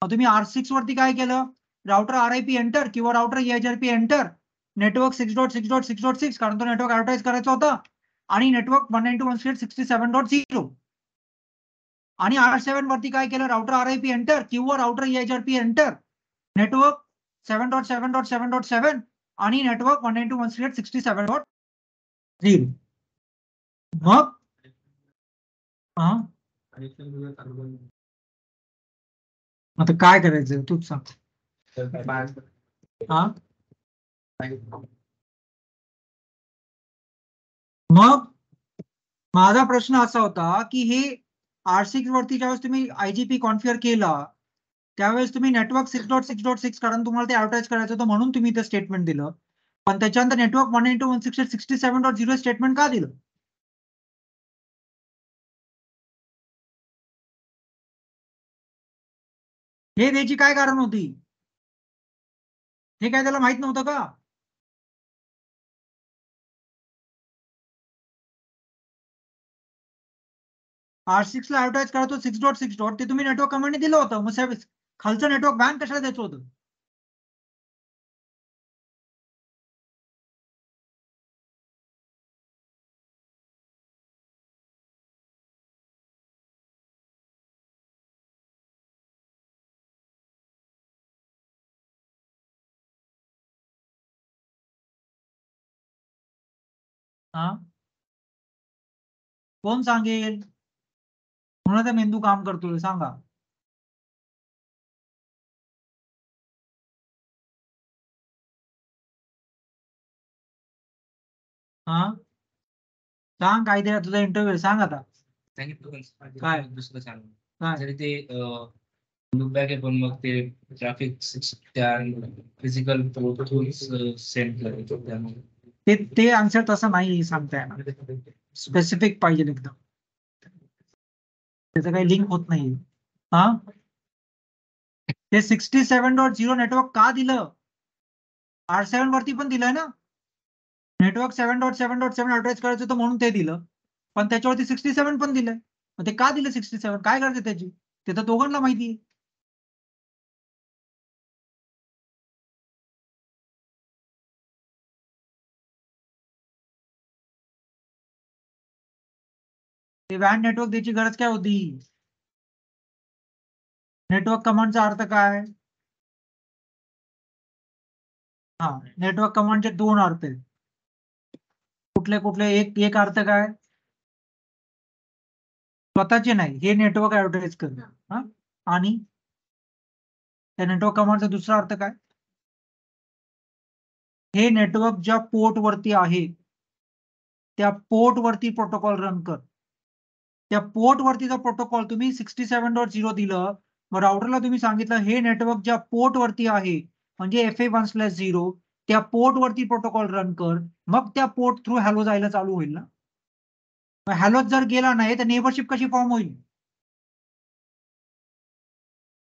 मग तुम्ही R6 वरती काय केलं? राउटर RIP एंटर किंवा राउटर EIGRP एंटर, नेटवर्क 6.6.6.6 कारण तो नेटवर्क ऍडव्हर्टाइज करायचा होता आणि नेटवर्क 192.168.67.0 आणि R7 वरती काय केलं? राउटर RIP एंटर किंवा राउटर EIGRP एंटर, नेटवर्क 7.7.7.7 आणि नेटवर्क 192.168.67.0. मग आता काय करायचं तूच सांग. हा मग माझा प्रश्न असा होता की हे R6 वरती ज्यावेळेस तुम्ही IGP कॉन्फिगर केला त्यावेळेस तुम्ही नेटवर्क 6.6.6 कारण तुम्हाला ते ऍडव्हर्टाइज करायचं होतं म्हणून तुम्ही ते स्टेटमेंट दिलं, पण त्याच्यानंतर नेटवर्क 192.168.67.0 स्टेटमेंट का दिलं? हे द्यायची काय कारण होती? हे काय त्याला माहित नव्हतं का? R6 ला ऍडव्हर्टाइज करतो 6.6. ते तुम्ही नेटवर्क कमांडने दिलं होतं, मग खालचं नेटवर्क बॅन कशाला द्यायचं होतं? हा कोण सांगेल? कोणाचा मेंदू काम करतोय सांगा. हा सांग, काय ते तुझा इंटरव्ह्यू सांग आता. काय दुसरं सांग. जरी ते लूपबॅक आहे पण मग ते ट्रॅफिक त्या फिजिकल सेंड करायचं त्यामुळे ते आन्सर तसं नाही सांगता येणार, स्पेसिफिक पाहिजे एकदम, त्याचं काही लिंक होत नाही. हा ते 67.0 नेटवर्क का दिलं? R7 वरती पण दिलंय ना, नेटवर्क 7.7.7 ऍडव्हर्टाइज करायचं होतं म्हणून ते दिलं, पण त्याच्यावरती 67 पण दिलंय. मग ते का दिलं 67? काय करायचं त्याची? ते तर दोघांना माहिती आहे. ते वॅन नेटवर्क द्यायची गरज काय होती? नेटवर्क कमांडचा अर्थ काय? हा नेटवर्क कमांडचे दोन अर्थ आहेत. कुठले कुठले? एक अर्थ काय? स्वतःचे नाही, हे नेटवर्क ऍडव्हर्टाइज करणं. हा आणि त्या नेटवर्क कमांडचा दुसरा अर्थ काय? हे नेटवर्क ज्या पोर्ट वरती आहे त्या पोर्ट वरती प्रोटोकॉल रन कर. त्या पोर्ट वरतीचा प्रोटोकॉल तुम्ही 67.0 दिलं, मग राउटरला तुम्ही सांगितलं हे नेटवर्क ज्या पोर्ट वरती आहे म्हणजे FA1/0 त्या पोर्ट वरती प्रोटोकॉल रन कर, मग त्या पोर्ट थ्रू हॅलो जायला चालू होईल ना. हॅलो जर गेला नाही तर नेबरशिप कशी फॉर्म होईल?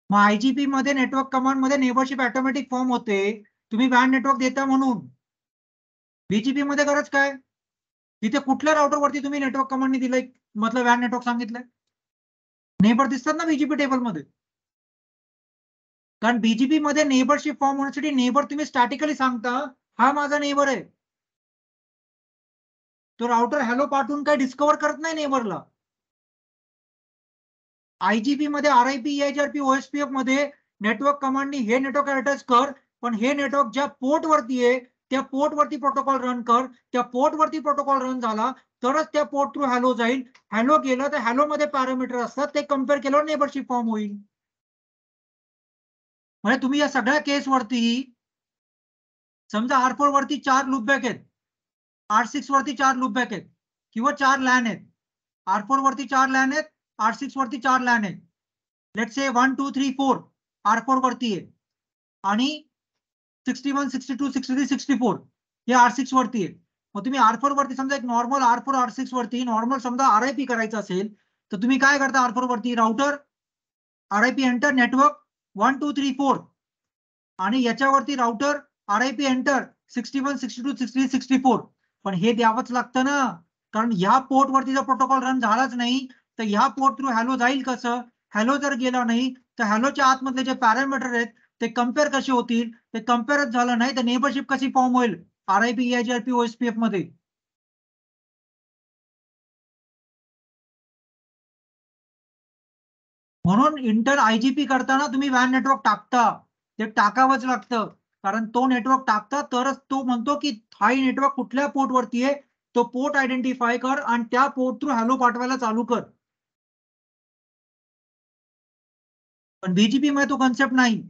मग IGP मध्ये नेटवर्क कमांड मध्ये नेबरशिप ऑटोमॅटिक फॉर्म होते, तुम्ही वॅन नेटवर्क देता म्हणून. BGP मध्ये गरज काय? तिथे कुठल्या राउटर वरती तुम्ही नेटवर्क कमांडने दिलंय मतलब वॅन नेटवर्क सांगितलंय? नेबर दिसतात ना BGP टेबल मध्ये, कारण BGP मध्ये नेबरशिप फॉर्म होण्यासाठी नेबर तुम्ही स्टॅटिकली सांगता हा माझा नेबर आहे. तो राउटर हॅलो पाठवून काय डिस्कवर करत नाही नेबरला. IGP मध्ये RIP EIGRP OSPF मध्ये नेटवर्क कमांडनी हे नेटवर्क ऍडव्हर्टाइज कर, पण हे नेटवर्क ज्या पोर्ट वरती आहे त्या पोर्ट वरती प्रोटोकॉल रन कर. त्या पोर्ट वरती प्रोटोकॉल रन झाला तरच त्या पोर्ट थ्रू हॅलो जाईल. हॅलो गेलं तर हॅलो मध्ये पॅरामीटर असतात, ते कम्पेअर केल्यावर नेबरशिप फॉर्म होईल. म्हणजे तुम्ही या सगळ्या केसवरती समजा R4 वरती 4 लूपबॅक आहेत, R6 वरती 4 लूपबॅक आहेत किंवा 4 लॅन आहेत. R4 वरती 4 लॅन आहेत, R6 वरती 4 लॅन आहेत. लेट से 1 2 3 4 R4 वरती आहे आणि 61 62 63 64 हे R6 वरती आहे. मग तुम्ही R4 वरती समजा एक नॉर्मल R4 R6 वरती नॉर्मल समजा RIP करायचं असेल तर तुम्ही काय करता R4 वरती राउटर RIP एंटर नेटवर्क 1 2 3 4 आणि याच्यावरती राउटर RIP एंटर 61 62 63 64. पण हे द्यावंच लागतं ना, कारण ह्या पोर्ट वरती जर प्रोटोकॉल रन झालाच नाही तर ह्या पोर्ट थ्रू हॅलो जाईल कसं? हॅलो जर गेला नाही तर हॅलोच्या आतमधले जे पॅरामीटर आहेत ते कम्पेअर कसे होतील? ते कम्पेअरच झालं नाही तर नेबरशिप कशी फॉर्म होईल RIP EIGRP OSPF मध्ये? म्हणून इंटर IGP करताना तुम्ही वॅन नेटवर्क टाकता, ते टाकावंच लागतं, कारण तो नेटवर्क टाकता तरच तो म्हणतो की हा नेटवर्क कुठल्या पोर्ट वरती आहे, तो पोर्ट आयडेंटिफाय कर आणि त्या पोर्ट थ्रू हॅलो पाठवायला चालू कर. पण बीजीपी मध्ये तो कन्सेप्ट नाही.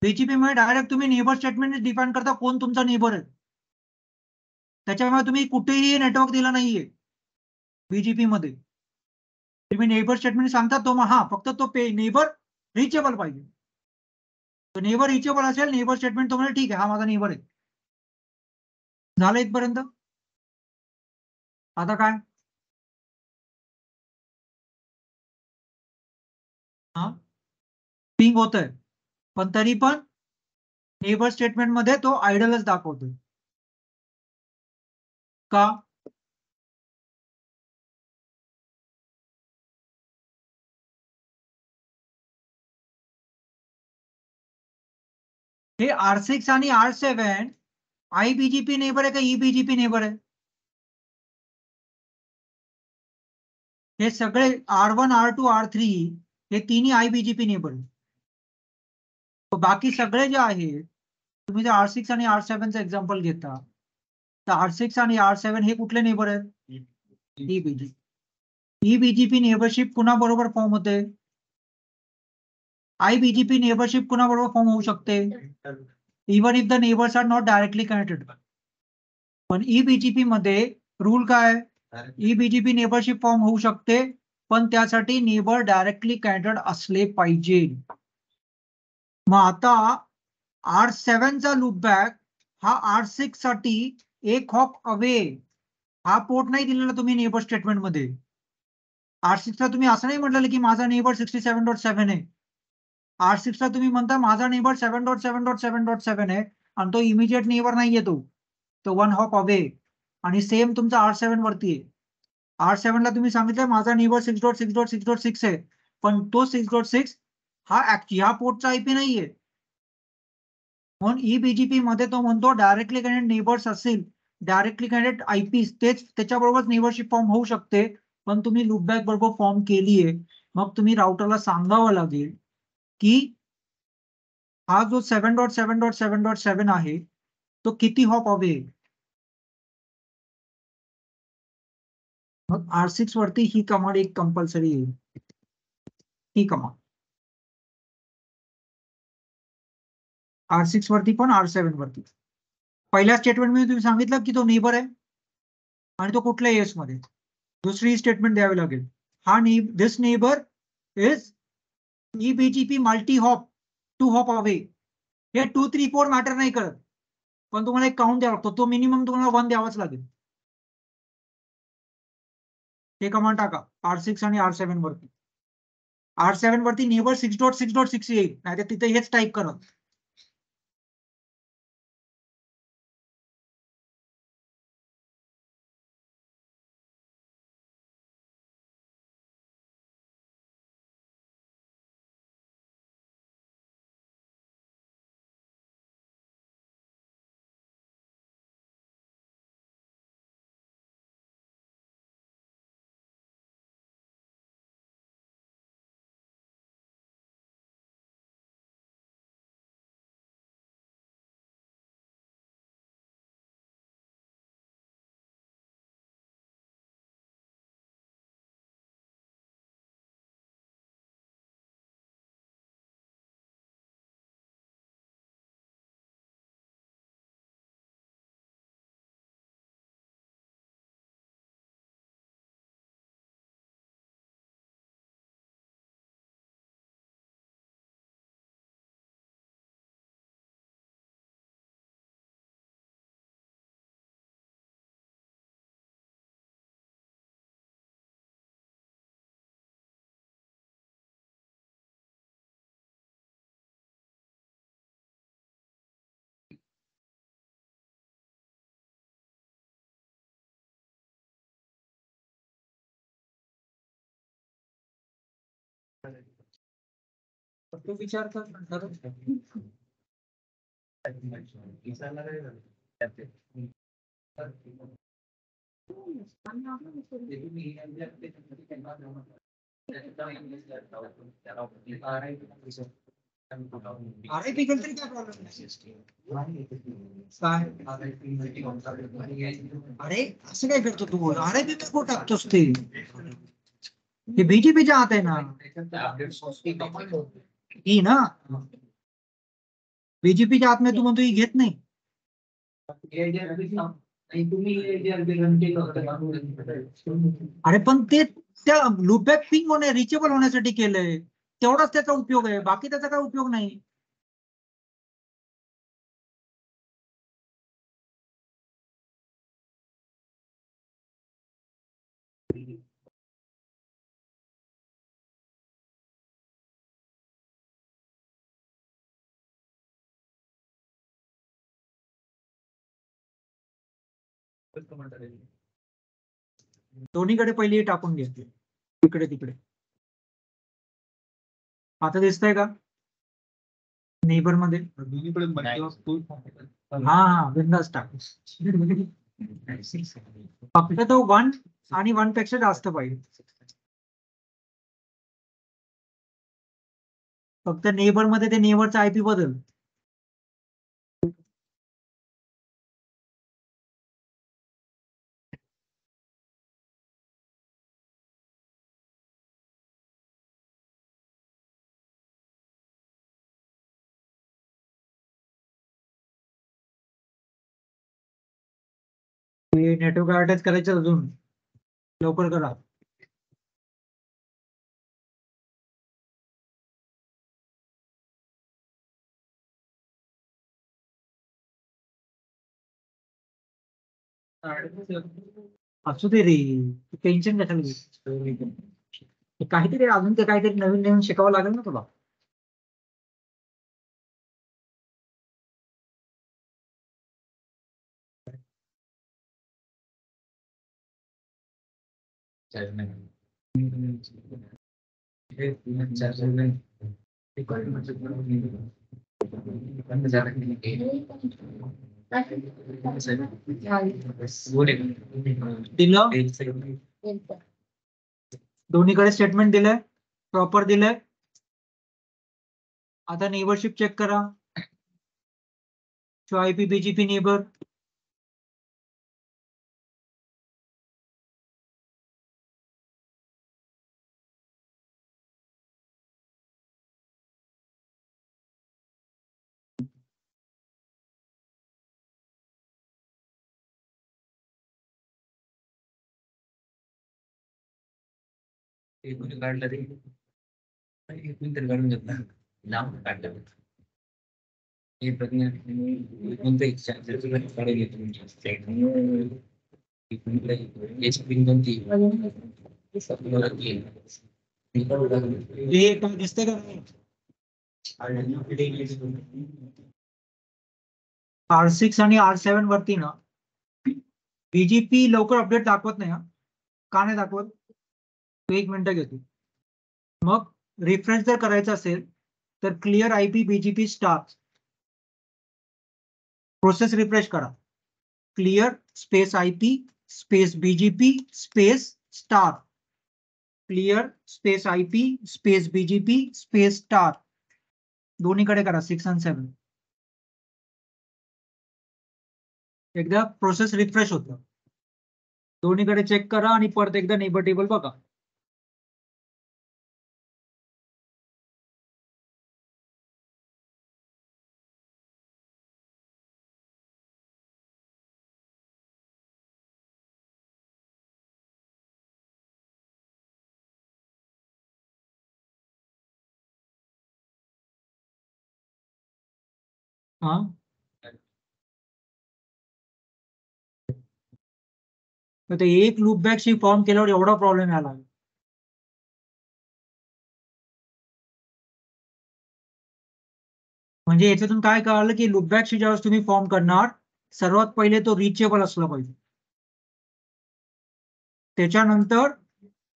बीजीपी मध्ये डायरेक्ट तुम्ही नेबर स्टेटमेंट डिफाईन करता कोण तुमचा नेबर आहे. त्याच्यामुळे तुम्ही कुठेही नेटवर्क दिला नाहीये बीजीपी मध्ये. तुम्ही नेबर स्टेटमेंट सांगता तो मग हा फक्त तो नेबर रिचेबल पाहिजे. तो नेबर रिचेबल असेल नेबर स्टेटमेंट तो म्हणजे ठीक आहे हा माझा नेबर आहे. झालं इथपर्यंत? आता काय? हा पिंग होतंय पण तरी पण नेबर स्टेटमेंट मध्ये तो आयडलच दाखवतोय का? हे R6 आणि R7 IBGP नेबर आहे का EBGP नेबर आहे? हे सगळे R1 R2 R3 हे तिन्ही IBGP नेबर आहे. बाकी सगळे जे आहेत तुम्ही जर R6 आणि R7 चं एक्झाम्पल घेता तर R6 आणि R7 हे कुठले नेबर आहेत? EBGP. EBGP नेबरशिप कुणाबरोबर फॉर्म होते? IBGP नेबरशिप कुणाबरोबर फॉर्म होऊ शकते? Even if the neighbours are not directly connected. पण EBGP मध्ये रूल काय? EBGP नेबरशिप फॉर्म होऊ शकते पण त्यासाठी नेबर डायरेक्टली कनेक्टेड असले पाहिजे. मग आता R7 चा लूपबॅक हा R6 साठी एक हॉप अवे हा पोर्ट नाही दिलेला तुम्ही नेबर स्टेटमेंट मध्ये. R6 ला तुम्ही असं नाही म्हटलेलं की माझा नेबर 67.7 आहे. R6 ला तुम्ही म्हणता माझा नेबर 7.7.7.7 आहे आणि तो इमिजिएट नेबर नाहीये तो 1 हॉप अवे आणि सेम तुमचा R7 वरती आहे. R7 ला तुम्ही सांगितलं माझा नेबर 6.6.6.6 आहे पण तो 6.6 हा ह्या पोर्टचा IP नाहीये. म्हणून EBGP मध्ये तो म्हणतो डायरेक्टली कनेक्टेड नेबर्स असतील डायरेक्टली कनेक्टेड IP तेच त्याच्याबरोबर नेबरशिप फॉर्म होऊ शकते पण तुम्ही लूपबॅक बरोबर फॉर्म केलीये मग तुम्ही राउटरला सांगावं लागेल की हा जो 7.7.7.7 आहे तो किती हॉप अवे आहे. मग R6 वरती ही कमांड एक कंपल्सरी येईल. ही कमांड R6 वरती पण R7 वरती. पहिल्या स्टेटमेंट मध्ये तुम्ही सांगितलं की तो नेबर आहे आणि तो कुठल्या एस मध्ये. दुसरी स्टेटमेंट द्यावी लागेल हा this neighbour is EBGP multi hop 2 hop away. हे 2 3 4 मॅटर नाही करत पण तुम्हाला एक काउंट द्यावा लागतो तो मिनिमम तुम्हाला 1 द्यावाच लागेल. हे कमांड टाका R6 आणि R7 वरती. R7 वरती नेबर 6.6.6 येईल नाहीतर तिथे हेच टाईप करा. तो विचार कर नंतर. RIP केलं तरी काय प्रॉब्लेम नाही. अरे असं काय करतो तू? RIP पे कुठं टाकतोस ते? हे बीजेपीच्या आत आहे ना. ही ना बीजेपीच्या आत नाही, तू म्हणतो ही घेत नाही. अरे पण ते त्या लूपबॅक पिंग होणे रिचेबल होण्यासाठी केलंय, तेवढाच त्याचा उपयोग आहे, बाकी त्याचा काय उपयोग नाही. दोन्हीकडे पहिली टाकून घे, इकडे तिकडे. आता दिसतंय का नेबर मध्ये? हा बिंदास टाक. फक्त तो 1 आणि 1 पेक्षा जास्त पाहिजे. फक्त नेबर मध्ये ते नेबरचा IP बदल. नेटवर्क अटॅच करायचं अजून लवकर करा. असू दे रे, टेन्शन कशाला घेतोस? काहीतरी अजून ते काहीतरी नवीन नवीन शिकावं लागेल ना तुला. दिलं दोन्हीकडे स्टेटमेंट दिलंय, प्रॉपर दिलंय. आता नेबरशिप चेक करा. IP BGP neighbour. काढलं रे, कोणतरी काढून घेतला लांब काढलं. हे प्रज्ञा कोणतं काढून घेतो दिसतंय का? R6 आणि R7 वरती ना BGP लवकर अपडेट दाखवत नाही. का नाही दाखवत? एक मिनिट घेतो. मग रिफ्रेश जर करायचं असेल तर clear IP BGP star process refresh करा. Clear space IP space BGP space star. Clear space IP space BGP space star. दोन्हीकडे करा 6 आणि 7. एकदा प्रोसेस रिफ्रेश होतं. दोन्हीकडे चेक करा आणि परत एकदा नेबर टेबल बघा. हा तर ते एक लूपबॅकशी फॉर्म केल्यावर एवढा प्रॉब्लेम आला. म्हणजे याच्यातून काय कळालं की लूपबॅकशी ज्यावेळेस तुम्ही फॉर्म करणार सर्वात पहिले तो रिचेबल असला पाहिजे. त्याच्यानंतर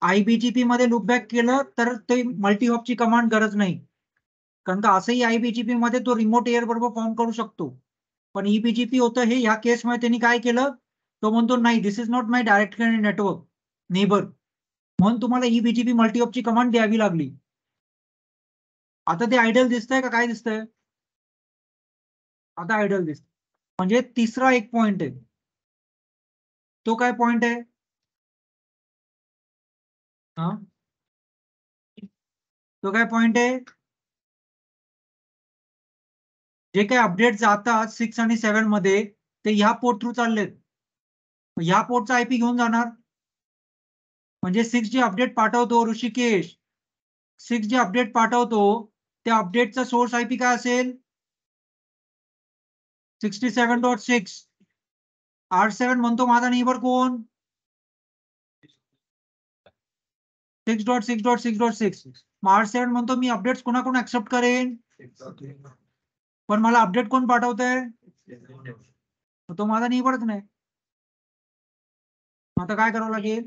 आयबीजीपी मध्ये लूपबॅक केलं तर ते मल्टी हॉपची कमांड गरज नाही, कारण का असंही आयबीजीपी मध्ये तो रिमोट एअर बरोबर फॉर्म करू शकतो. पण ईबीजीपी होतं हे, ह्या केसमध्ये त्यांनी काय केलं, तो म्हणतो नाही, this is not my direct network neighbour, म्हणून तुम्हाला ईबीजीपी मल्टी हॉपची कमांड द्यावी लागली. आता ते आयडल दिसतंय का काय दिसतंय? आता आयडल दिसत. म्हणजे तिसरा एक पॉइंट आहे. तो काय पॉइंट आहे? हा, तो काय पॉइंट आहे? जे काही अपडेट जातात 6 आणि 7 मध्ये ते ह्या पोर्ट थ्रू चाललेत. ह्या पोर्टचा आयपी घेऊन जाणार. म्हणजे 6 जे अपडेट पाठवतो ऋषिकेश, 6 जे अपडेट पाठवतो त्या अपडेटचा सोर्स आयपी काय असेल? 67.6. R7 म्हणतो माझा नेबर कोण? 6.6.6.6. मग R7 म्हणतो मी अपडेट्स कोणाकडून ऍक्सेप्ट करेन? पण मला अपडेट कोण पाठवतंय? तो माझा नेबरच नाही. आता काय करावं लागेल?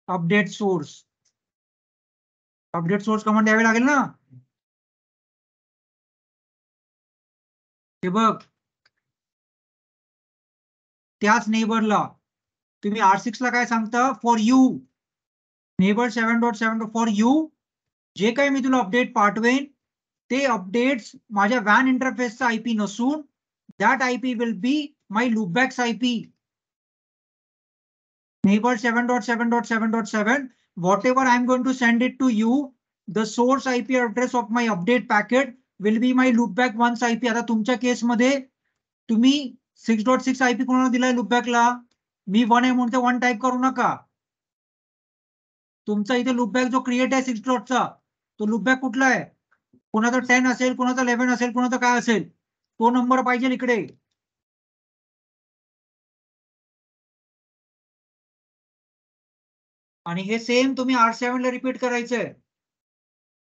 अपडेट सोर्स कमांड द्यावी लागेल ना. हे बघ, त्याच नेबरला तुम्ही R6 ला काय सांगता? For you neighbour 7.7 for you जे काही मी तुला अपडेट पाठवेन ते अपडेट्स माझ्या वॅन इंटरफेसचा आयपी नसून that IP will be my loopbacks IP. Neighbor 7.7.7.7, whatever I'm going to send it to you, the source IP address of my update packet will be my loopback 1's IP. आता तुमच्या केसमध्ये तुम्ही 6.6 IP कोणाला दिलाय लूपबॅकला? मी 1 आहे म्हणते 1 type करू नका. तुमचा इथे लूपबॅक जो क्रिएट आहे 6 डॉटचा, तो लूपबॅक कुठला आहे? कोणाचा 10 असेल, कोणाचा 11 असेल, कोणाचा काय असेल, तो नंबर पाहिजे इकडे. आणि हे सेम तुम्ही R7 ला रिपीट करायचंय.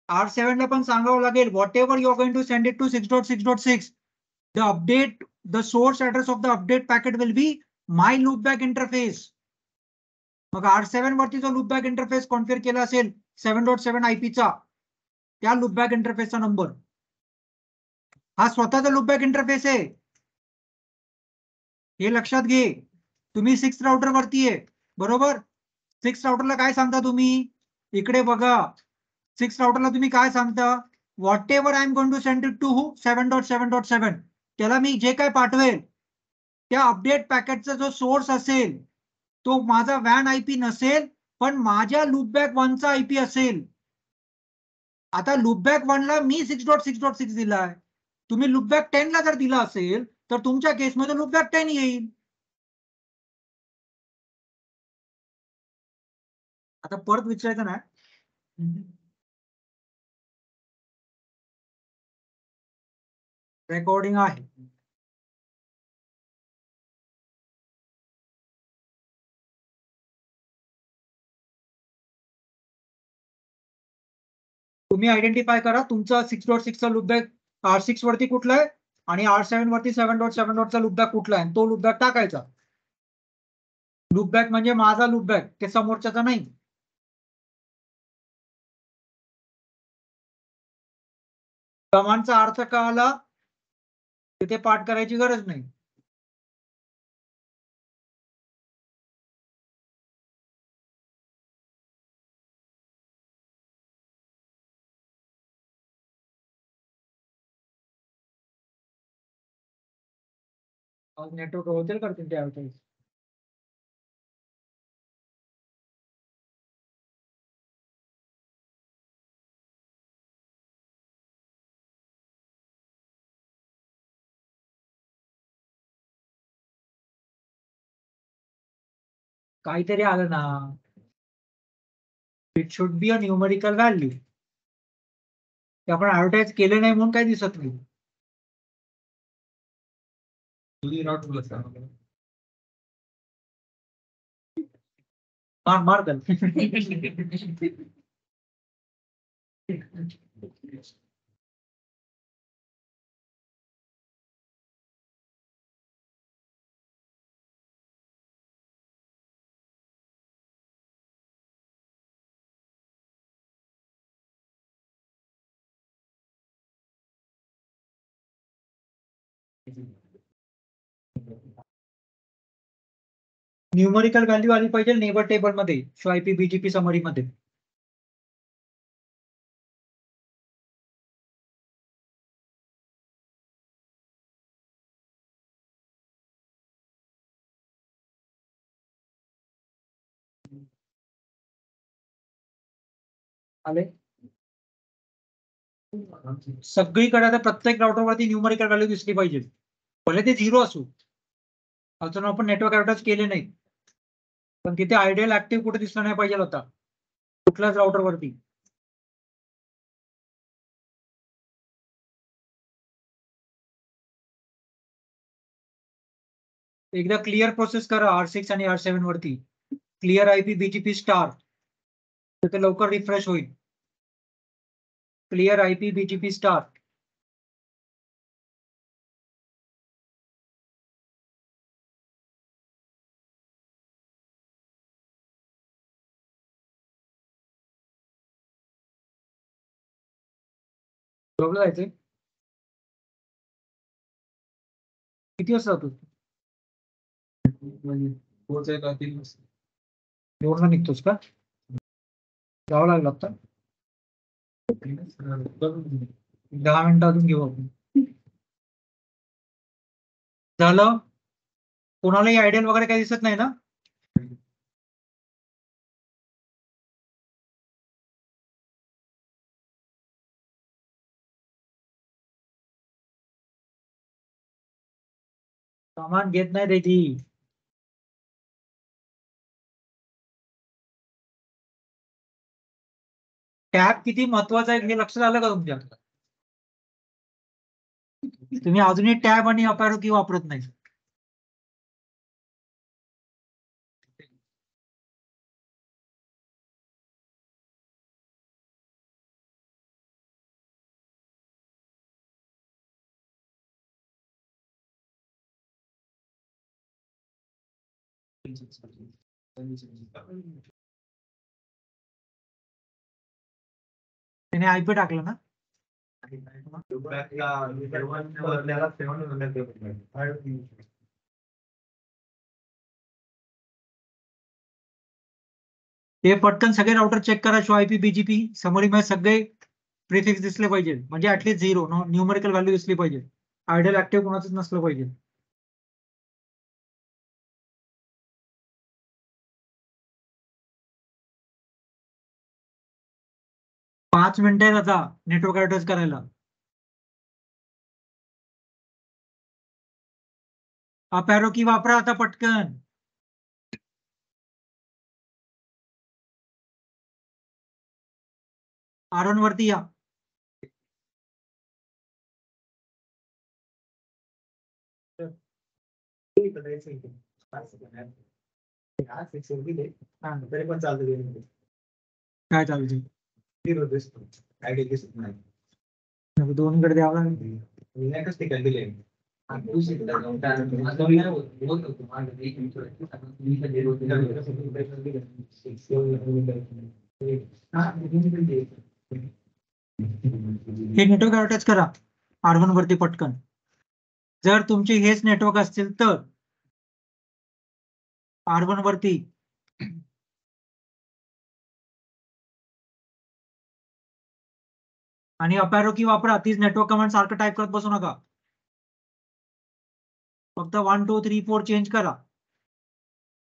R7 ला पण सांगावं लागेल, whatever you are going to send it to 6.6.6, the update, the source address of the update packet will be my loopback interface. मग R7 वरती जो लूपबॅक इंटरफेस कॉन्फिगर केला असेल 7.7 आयपीचा, त्या लूपबॅक इंटरफेसचा नंबर हा स्वतःचा लूपबॅक इंटरफेस आहे. हे लक्षात घे. तुम्ही 6 राउटर वरती आहे बरोबर. 6 राउटरला काय सांगता तुम्ही? इकडे बघा, 6 राउटरला तुम्ही काय सांगता? Whatever I am going to send it to 7.7.7, त्याला मी जे काय पाठवेल त्या अपडेट पॅकेटचा जो सोर्स असेल तो माझा वॅन आयपी नसेल, पण माझ्या लूपबॅक 1चा आयपी असेल. आता लूपबॅक 1 ला मी 6.6.6 दिलाय. तुम्ही लूपबॅक 10 ला जर दिला असेल तर तुमच्या केसमध्ये लूपबॅक 10 येईल. आता परत विचारायचं नाही. रेकॉर्डिंग आहे. तुम्ही आयडेंटिफाय करा तुमचा 6.6 चा लूपबॅक R6 वरती कुठला आहे आणि R7 वरती 7.7 चा लूपबॅक कुठला आहे, तो लूपबॅक टाकायचा. लूपबॅक म्हणजे माझा लूपबॅक, ते समोरच्याचा नाही. कमांडचा अर्थ कळाला, तिथे पाठ करायची गरज नाही. नेटवर्क होतील करतील त्यावेळेस. काहीतरी आलं ना. It should be a numerical value. ते आपण ऍडव्हर्टाइज केले नाही म्हणून काही दिसत नाही. मार न्यूमरिकल व्हॅल्यू आली पाहिजे नेबर टेबल मध्ये आयपी बीजीपी समरी मध्ये. आले सगळीकडे आता प्रत्येक राउटरवरती न्यूमरिकल व्हॅल्यू दिसली पाहिजे. भले ते 0 असू. अजून आपण नेटवर्क ऍडव्हर्टाइज केले नाही. पण तिथे आयडियल ऍक्टिव्ह कुठे दिसला नाही पाहिजे होता कुठल्याच राउटरवरती. एकदा क्लिअर प्रोसेस करा R6 आणि R7 वरती. Clear IP BGP star. तर ते लवकर रिफ्रेश होईल. Clear IP BGP star. जॉबला जायचंय किती वाजता जातो? पोहोचायला 3 वाजता. एवढा निघतोस का? जावं लागलं आता 10 मिनिटं अजून घेऊ आपण. झालं कोणालाही आयडियल वगैरे काही दिसत नाही ना? सामान घेत नाही त्याची. टॅब किती महत्वाचा आहे हे लक्षात आलं का तुमच्या? तुम्ही अजूनही टॅब आणि अपॅरो की वापरत नाही. त्याने आयपी टाकलं ना? ते पटकन सगळे राउटर चेक करा. आयपी बीजीपी समरी मध्ये सगळे प्रिफिक्स दिसले पाहिजे. म्हणजे ऍटलीस्ट 0 न्यूमरिकल व्हॅल्यू दिसली पाहिजे. आयडियल ऍक्टिव्ह कोणाचंच नसलं पाहिजे. पाच मिनिटं आहेत आता नेटवर्क ऍड्रेस करायला. अपॅरो की वापरा आता पटकन. R1 वरती या. तरी पण चालतं. काय चालते? 0 दिसतो. आयडियल दिसत नाही. दोनकडे द्यावं लागेल. एकच ठिकाणी दिले. हे नेटवर्क ऍडव्हर्टाइज करा R1 वरती पटकन. जर तुमचे हेच नेटवर्क असतील तर R1 वरती आणि अपॅरो की वापरा. तीच नेटवर्क कमांड सारखं टाईप करत बसू नका. फक्त 1 2 3 4 चेंज करा.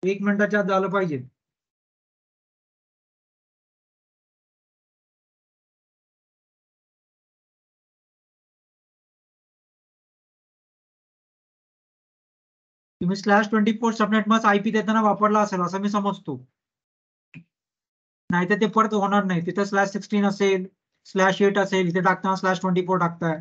1 मिनिटाच्या आत झालं पाहिजे. तुम्ही /24 सबनेट मग आयपी देताना वापरला असेल असं मी समजतो. नाहीतर ते परत होणार नाही. तिथे /16 असेल /8 असेल. इथे टाकताना /24 टाकताय.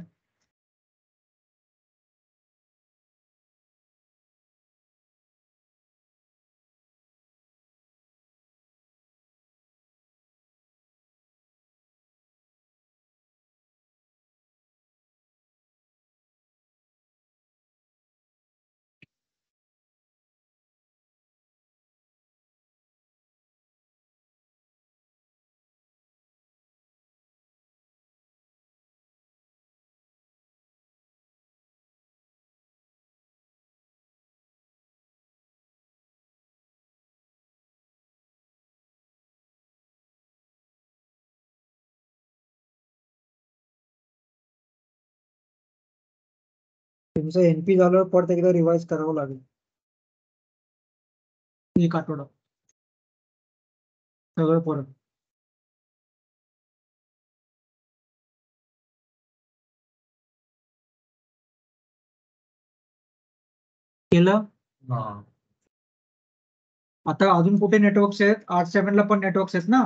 तुमचं एनपी झाल्यावर परत एकदा रिवाइज करावं लागेल. एक आठवडा सगळं परत. केलं. आता अजून कुठे नेटवर्क्स आहेत? 8-7 ला पण नेटवर्क्स आहेत ना.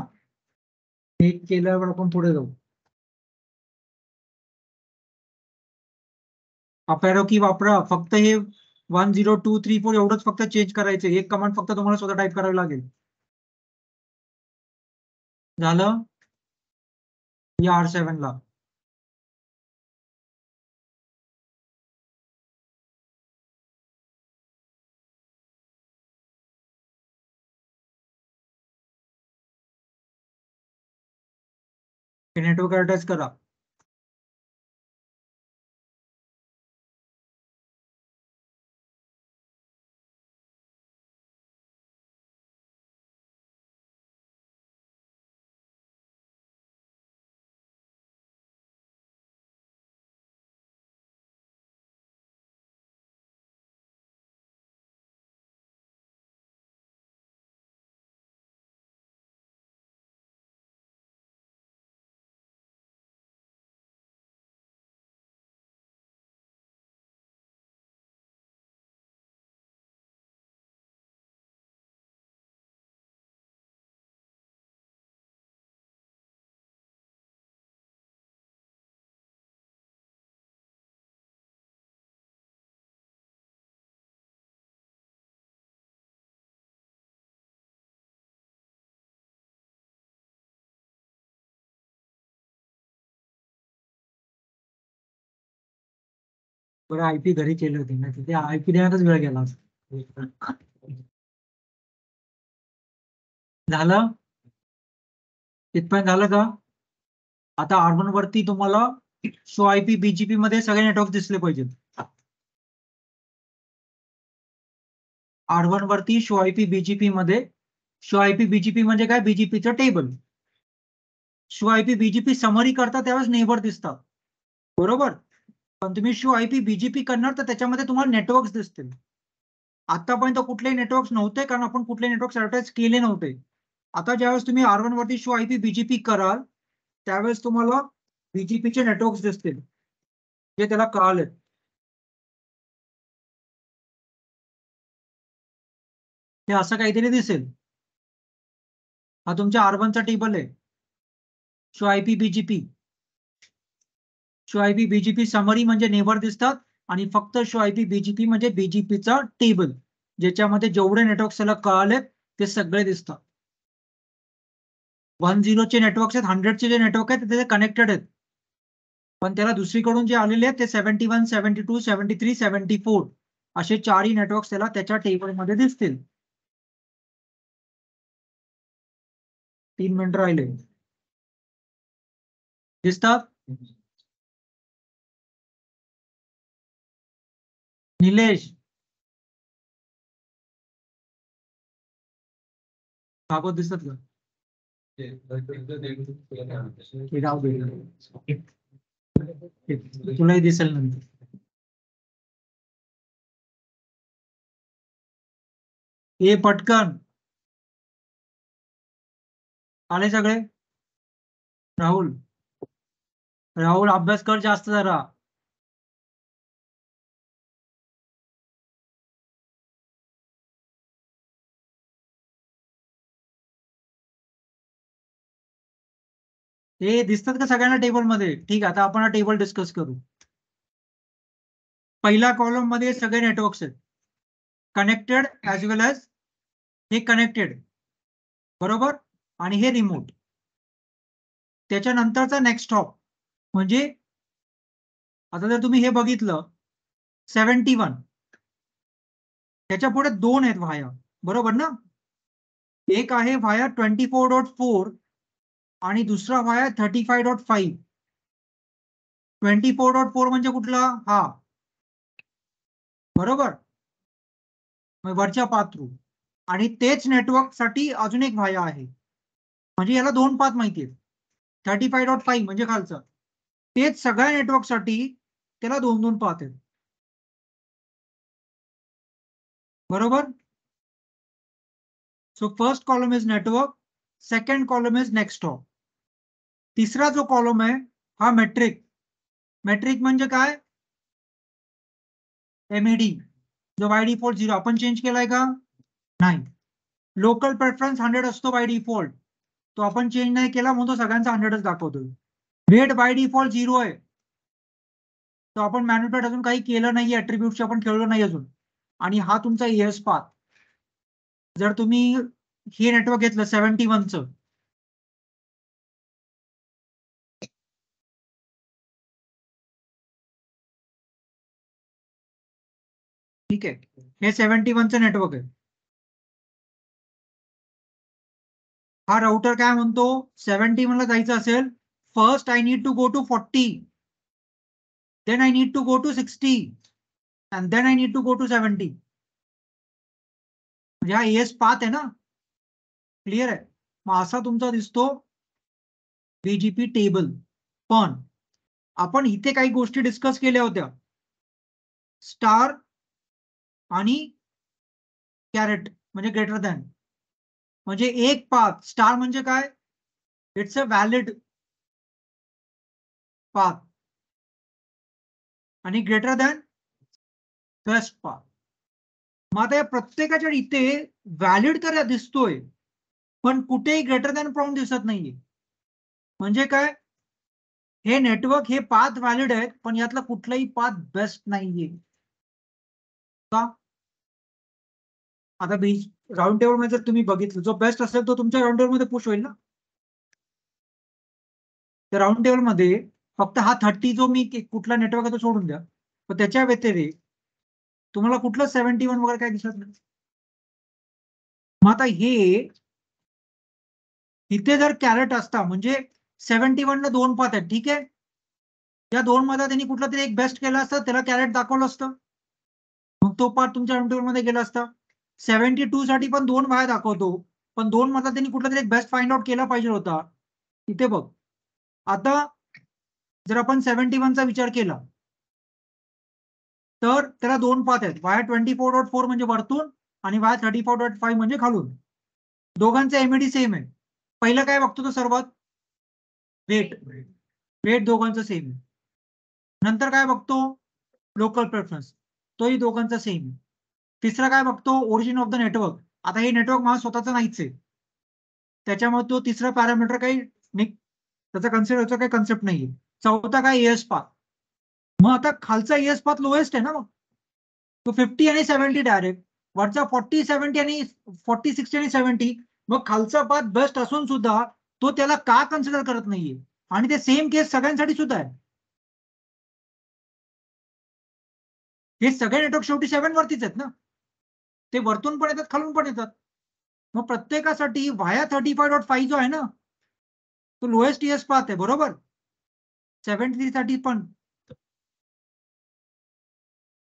हे केल्यावर आपण पुढे जाऊ. अप एरो की वापरा. फक्त हे 1 0 2 3 4 एवढंच फक्त चेंज करायचं. एक कमांड फक्त तुम्हाला स्वतः टाईप करावी लागेल. झालं. या R7 ला नेटवर्क अटॅच करा. बरं आयपी घरी केली होती ना, तिथे आयपी देण्यातच वेळ गेला. झालं. इथपर्यंत झालं का? आता R1 वरती तुम्हाला शो आयपी बीजीपी मध्ये सगळे नेटवर्क दिसले पाहिजेत. R1 वरती शो आयपी बीजीपी मध्ये, शो आयपी बीजीपी म्हणजे काय? बीजीपीचं table. Show IP BGP summary करता त्यावेळेस नेबर दिसतात, बरोबर. पण तुम्ही शो आयपी बीजीपी करणार तर त्याच्यामध्ये तुम्हाला नेटवर्क्स दिसतील. आतापर्यंत कुठलेही नेटवर्क्स नव्हते, कारण आपण कुठले नेटवर्क्स ऍडव्हर्टाइज केले नव्हते. आता ज्यावेळेस तुम्ही R1 वरती शो आयपी बीजीपी कराल त्यावेळेस तुम्हाला बीजीपीचे नेटवर्क्स दिसतील जे त्याला कळालेत. हे असं काहीतरी दिसेल. हा तुमच्या R1 चा टेबल आहे. Show IP BGP. Show IP BGP summary म्हणजे नेबर दिसतात, आणि फक्त शो आयपी बीजीपी म्हणजे बीजीपीचा टेबल, ज्याच्यामध्ये जेवढे नेटवर्क्स त्याला कळालेत ते सगळे दिसतात. 10 चे नेटवर्क्स आहेत, 100 चे जे नेटवर्क आहेत ते कनेक्टेड आहेत, पण त्याला दुसरीकडून जे आलेले आहेत ते 71, 72, 73, 74 असे चारही नेटवर्क्स त्याला त्याच्या टेबलमध्ये दिसतील. 3 मिनिटं राहिले. दिसतात? निलेश, कागद दिसतात का? तुलाही दिसेल नंतर. हे पटकन आले सगळे. राहुल, राहुल अभ्यास कर जास्त जरा. हे दिसतात का सगळ्यांना टेबलमध्ये? ठीक आहे, आता आपण हा टेबल डिस्कस करू. पहिल्या कॉलम मध्ये सगळे नेटवर्क्स आहेत, कनेक्टेड ऍज वेल एज हे कनेक्टेड, बरोबर, आणि हे रिमोट. त्याच्यानंतरचा नेक्स्ट स्टॉप म्हणजे आता जर तुम्ही हे बघितलं 71, त्याच्या पुढे 2 आहेत व्हाया, बरोबर ना. एक आहे व्हाया 24.4 आणि दुसरा व्हाया 35.5. 24.4 म्हणजे कुठला? हा, बरोबर, वरच्या पाथ थ्रू. आणि तेच नेटवर्क साठी अजून एक व्हाया आहे, म्हणजे याला 2 पाथ माहिती आहेत. 35.5 म्हणजे खालचा. तेच सगळ्या नेटवर्क साठी त्याला 2-2 पाथ आहेत. बरोबर. So first column is network, second column is next hop. तिसरा जो कॉलम आहे हा मेट्रिक. मेट्रिक म्हणजे काय? एमईडी. जो बाय डिफॉल्ट 0 आपण चेंज केलाय का? नाही. लोकल प्रेफरन्स 100 असतो बाय डिफॉल्ट, तो आपण चेंज नाही केला म्हणून तो सगळ्यांचा 100च दाखवतोय. वेट बाय डिफॉल्ट 0 आहे, तो आपण मॅन्युप्युलेट अजून काही केलं नाही, ऍट्रिब्यूटची आपण खेळलो नाही अजून. आणि हा तुमचा एएस पाथ. जर तुम्ही हे नेटवर्क घेतलं 71चं, ठीक आहे, हे 71चं नेटवर्क आहे. हा राउटर काय म्हणतो, 71 ला जायचं असेल, first I need to go to 40, then I need to go to 60, and then I need to go to 70. म्हणजे हा एएस पाथ आहे ना. क्लिअर आहे. मग असा तुमचा दिसतो बीजीपी टेबल. पण आपण इथे काही गोष्टी डिस्कस केल्या होत्या, स्टार आणि कॅरेट म्हणजे ग्रेटर दॅन. म्हणजे एक पाथ, स्टार म्हणजे काय, इट्स अ व्हॅलिड पाथ, आणि ग्रेटर दॅन बेस्ट पाथ. मग आता या प्रत्येकाच्या इथे व्हॅलिड तर दिसतोय, पण कुठेही ग्रेटर दॅन प्रॉम्प्ट दिसत नाहीये. म्हणजे काय, हे नेटवर्क हे पाथ व्हॅलिड आहेत, पण यातला कुठलाही पाथ बेस्ट नाहीये का? आता राऊंड टेबल मध्ये जर तुम्ही बघितलं, जो बेस्ट असेल तो तुमच्या राऊंड टेबल मध्ये पुश होईल ना. त्या राऊंड टेबल मध्ये फक्त हा 30 जो मी कुठला नेटवर्क आहे तो सोडून द्या, पण त्याच्या व्यतिरिक्त तुम्हाला कुठलं 71 वगैरे काय दिसत नाही. मग आता हे इथे जर कॅरेट असता, म्हणजे 71 ला 2 पाथ आहेत, ठीक आहे. त्या 2 मध्ये त्यांनी कुठला तरी एक बेस्ट केला असतं, त्याला कॅरेट दाखवलं असतं, मग तो पार्ट तुमच्या राऊंड टेबल मध्ये गेला असता. 72 साठी पण 2 वाया दाखवतो, पण 2 मधला त्यांनी कुठला तरी एक बेस्ट फाइंड आउट केला पाहिजे होता. इथे बघ, आता जर आपण 71चा विचार केला तर त्याला 2 पाथ आहेत, वाया 24.4 म्हणजे वरतून आणि वाया 34.5 म्हणजे खालून. दोघांचा एमईडी सेम आहे. पहिलं काय बघतो तो सर्वात, वेट. वेट दोघांचं सेम आहे. नंतर काय बघतो, लोकल प्रेफरन्स, तोही दोघांचा सेम आहे. तिसरा काय बघतो, ओरिजिन ऑफ द नेटवर्क. आता हे नेटवर्क माझं स्वतःचं नाहीच आहे, त्याच्यामुळे तो तिसरा पॅरामीटर काही त्याचा कन्सिडरचा काही कन्सेप्ट नाहीये. चौथा काय, एएस पाथ. मग आता खालचा एएस पाथ लोएस्ट आहे ना, मग तो 50 आणि 70 डायरेक्ट, वरचा 40, 70 आणि 40, 60 आणि 70. मग खालचा पाथ बेस्ट असून सुद्धा तो त्याला का कन्सिडर करत नाहीये. आणि ते सेम केस सगळ्यांसाठी सुद्धा आहे. हे सगळे नेटवर्क शेवटी 7 वरतीच आहेत ना, ते वरतून पण येतात, खालून पण येतात. मग प्रत्येकासाठी व्हाया 35.5 जो आहे ना, तो लोएस्ट एएस पाथ आहे, बरोबर. 73 साठी पण,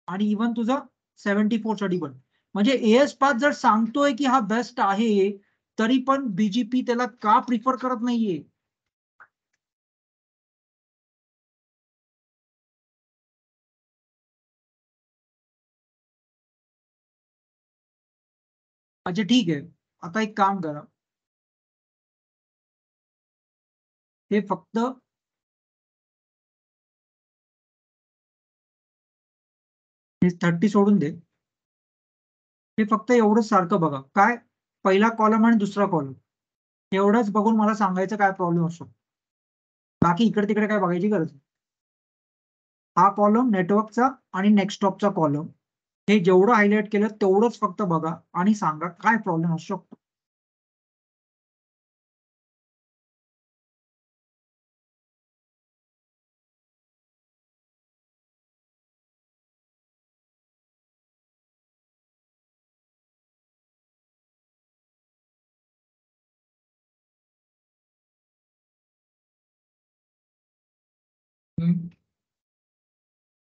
आणि इव्हन तुझं 74 साठी पण. म्हणजे एएस पाथ जर सांगतोय की हा बेस्ट आहे, तरी पण बीजीपी त्याला का प्रिफर करत नाहीये. अच्छा ठीक आहे, आता एक काम करा, हे फक्त हे 30 सोडून दे. हे फक्त एवढंच सारखं बघा, काय पहिला कॉलम आणि दुसरा कॉलम एवढंच बघून मला सांगायचं काय प्रॉब्लेम असतो. बाकी इकडे तिकडे काय बघायची गरज नाही. हा कॉलम नेटवर्कचा आणि नेक्स्टॉपचा कॉलम, हे जेवढं हायलाइट केलं तेवढंच फक्त बघा आणि सांगा काय प्रॉब्लेम असू शकतो.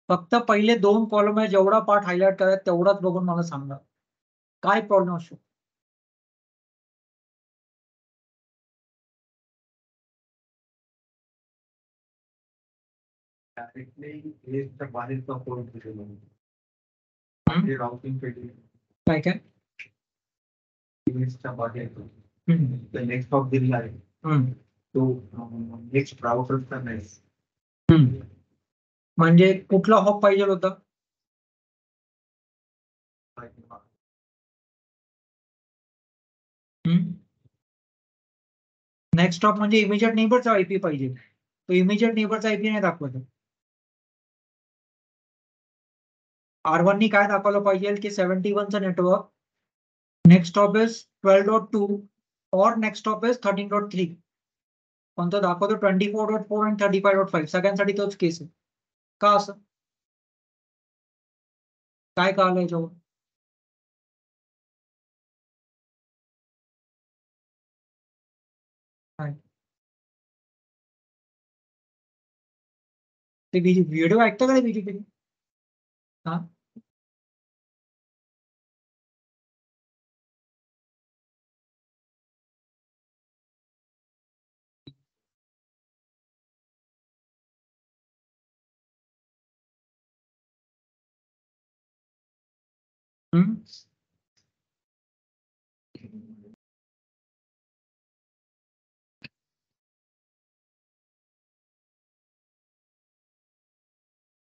फक्त पहिले 2 कॉलम आहे, जेवढा पार्ट हायलाइट करायचा तेवढाच बघून मला सांगा काय प्रॉब्लेम असू शकतो. काय काय इमेजचा भाग आहे तो. हम्म, नेक्स्ट ऑफ दिलेला आहे हम्म, तो नेक्स्ट राउटरचा नाही. हम्म. म्हणजे कुठला हॉप पाहिजे होता? नेक्स्ट हॉप म्हणजे इमिजिएट नेबरचा आयपी पाहिजे. तो इमिजिएट नेबरचा आयपी नाही दाखवत. R1 नी काय दाखवलं पाहिजे की 71चं नेटवर्क नेक्स्ट हॉप इज 12.2 और नेक्स्ट हॉप इज 13.3. पण तो दाखवतो 24.4 आणि 35.5. सगळ्यांसाठी तोच केस आहे. का असं? काय कळालं याच्यावर? काय ते व्हिडिओ ऐकतं का बीजीपी? हा, हम्म.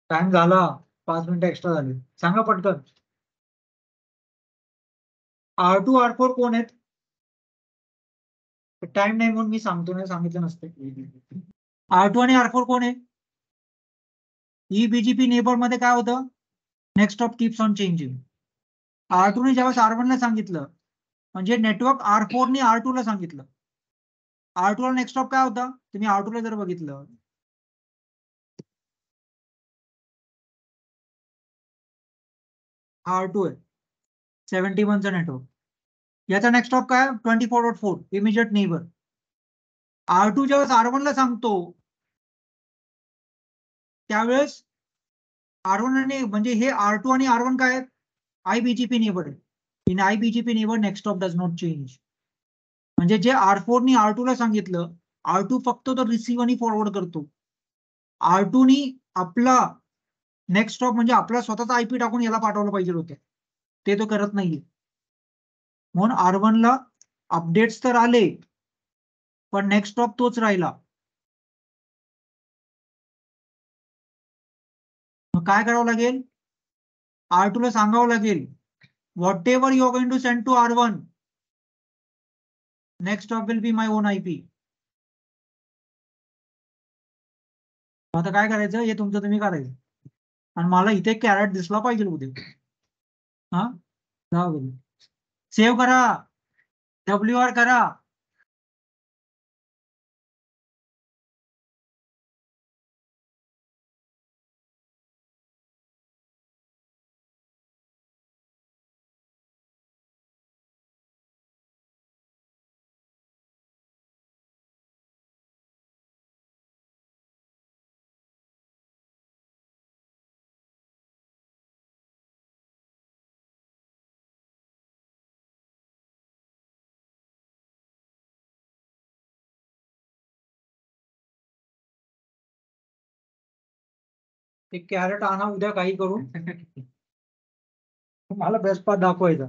टाइम झाला, 5 मिनिटं एक्स्ट्रा झाली. सांगा पटकन. R2 R4 कोण आहेत? टाइम नाही म्हणून मी सांगतो, नाही सांगितलं नसते. R2 आणि R4 कोण आहे? ही बीजीपी नेबर मध्ये काय होतं? Next of keeps on changing. R2 ने ज्यावेळेस R1 ला सांगितलं म्हणजे नेटवर्क R4 ने R2 ला सांगितलं. R2 ला नेक्स्ट ऑफ काय होता? तुम्ही R2 ला जर बघितलं R2 आहे 71चं नेटवर्क. याचा नेक्स्ट ऑफ काय? 24.4 इमिजिएट नेबर. R2 ज्यावेळेस R1 ला सांगतो त्यावेळेस R1 आणि म्हणजे हे R2 आणि R1 काय आहेत? IBGP नेबर आहे. In IBGP neighbour next of does not change. म्हणजे जे R4 नी R2 ला सांगितलं, R2 फक्त तो रिसीव्ह आणि फॉरवर्ड करतो. R2 नी आपला नेक्स्ट स्टॉप म्हणजे आपला स्वतःचा आयपी टाकून याला पाठवलं पाहिजे होतं. ते तो करत नाहीये. म्हणून R1 ला अपडेट्स तर आले पण नेक्स्ट स्टॉप तोच राहिला. मग काय करावं लागेल? R2 ला सांगावं लागेल whatever you are going to send to R1 next stop will be my own IP. आता काय करायचं हे तुमचं तुम्ही करायचं. आणि मला इथे कॅरेट दिसला पाहिजे उद्या. हा, सेव्ह करा, WR करा. ते कॅरेट आणा उद्या काही करून. मला बेस्ट पाथ दाखवायचा.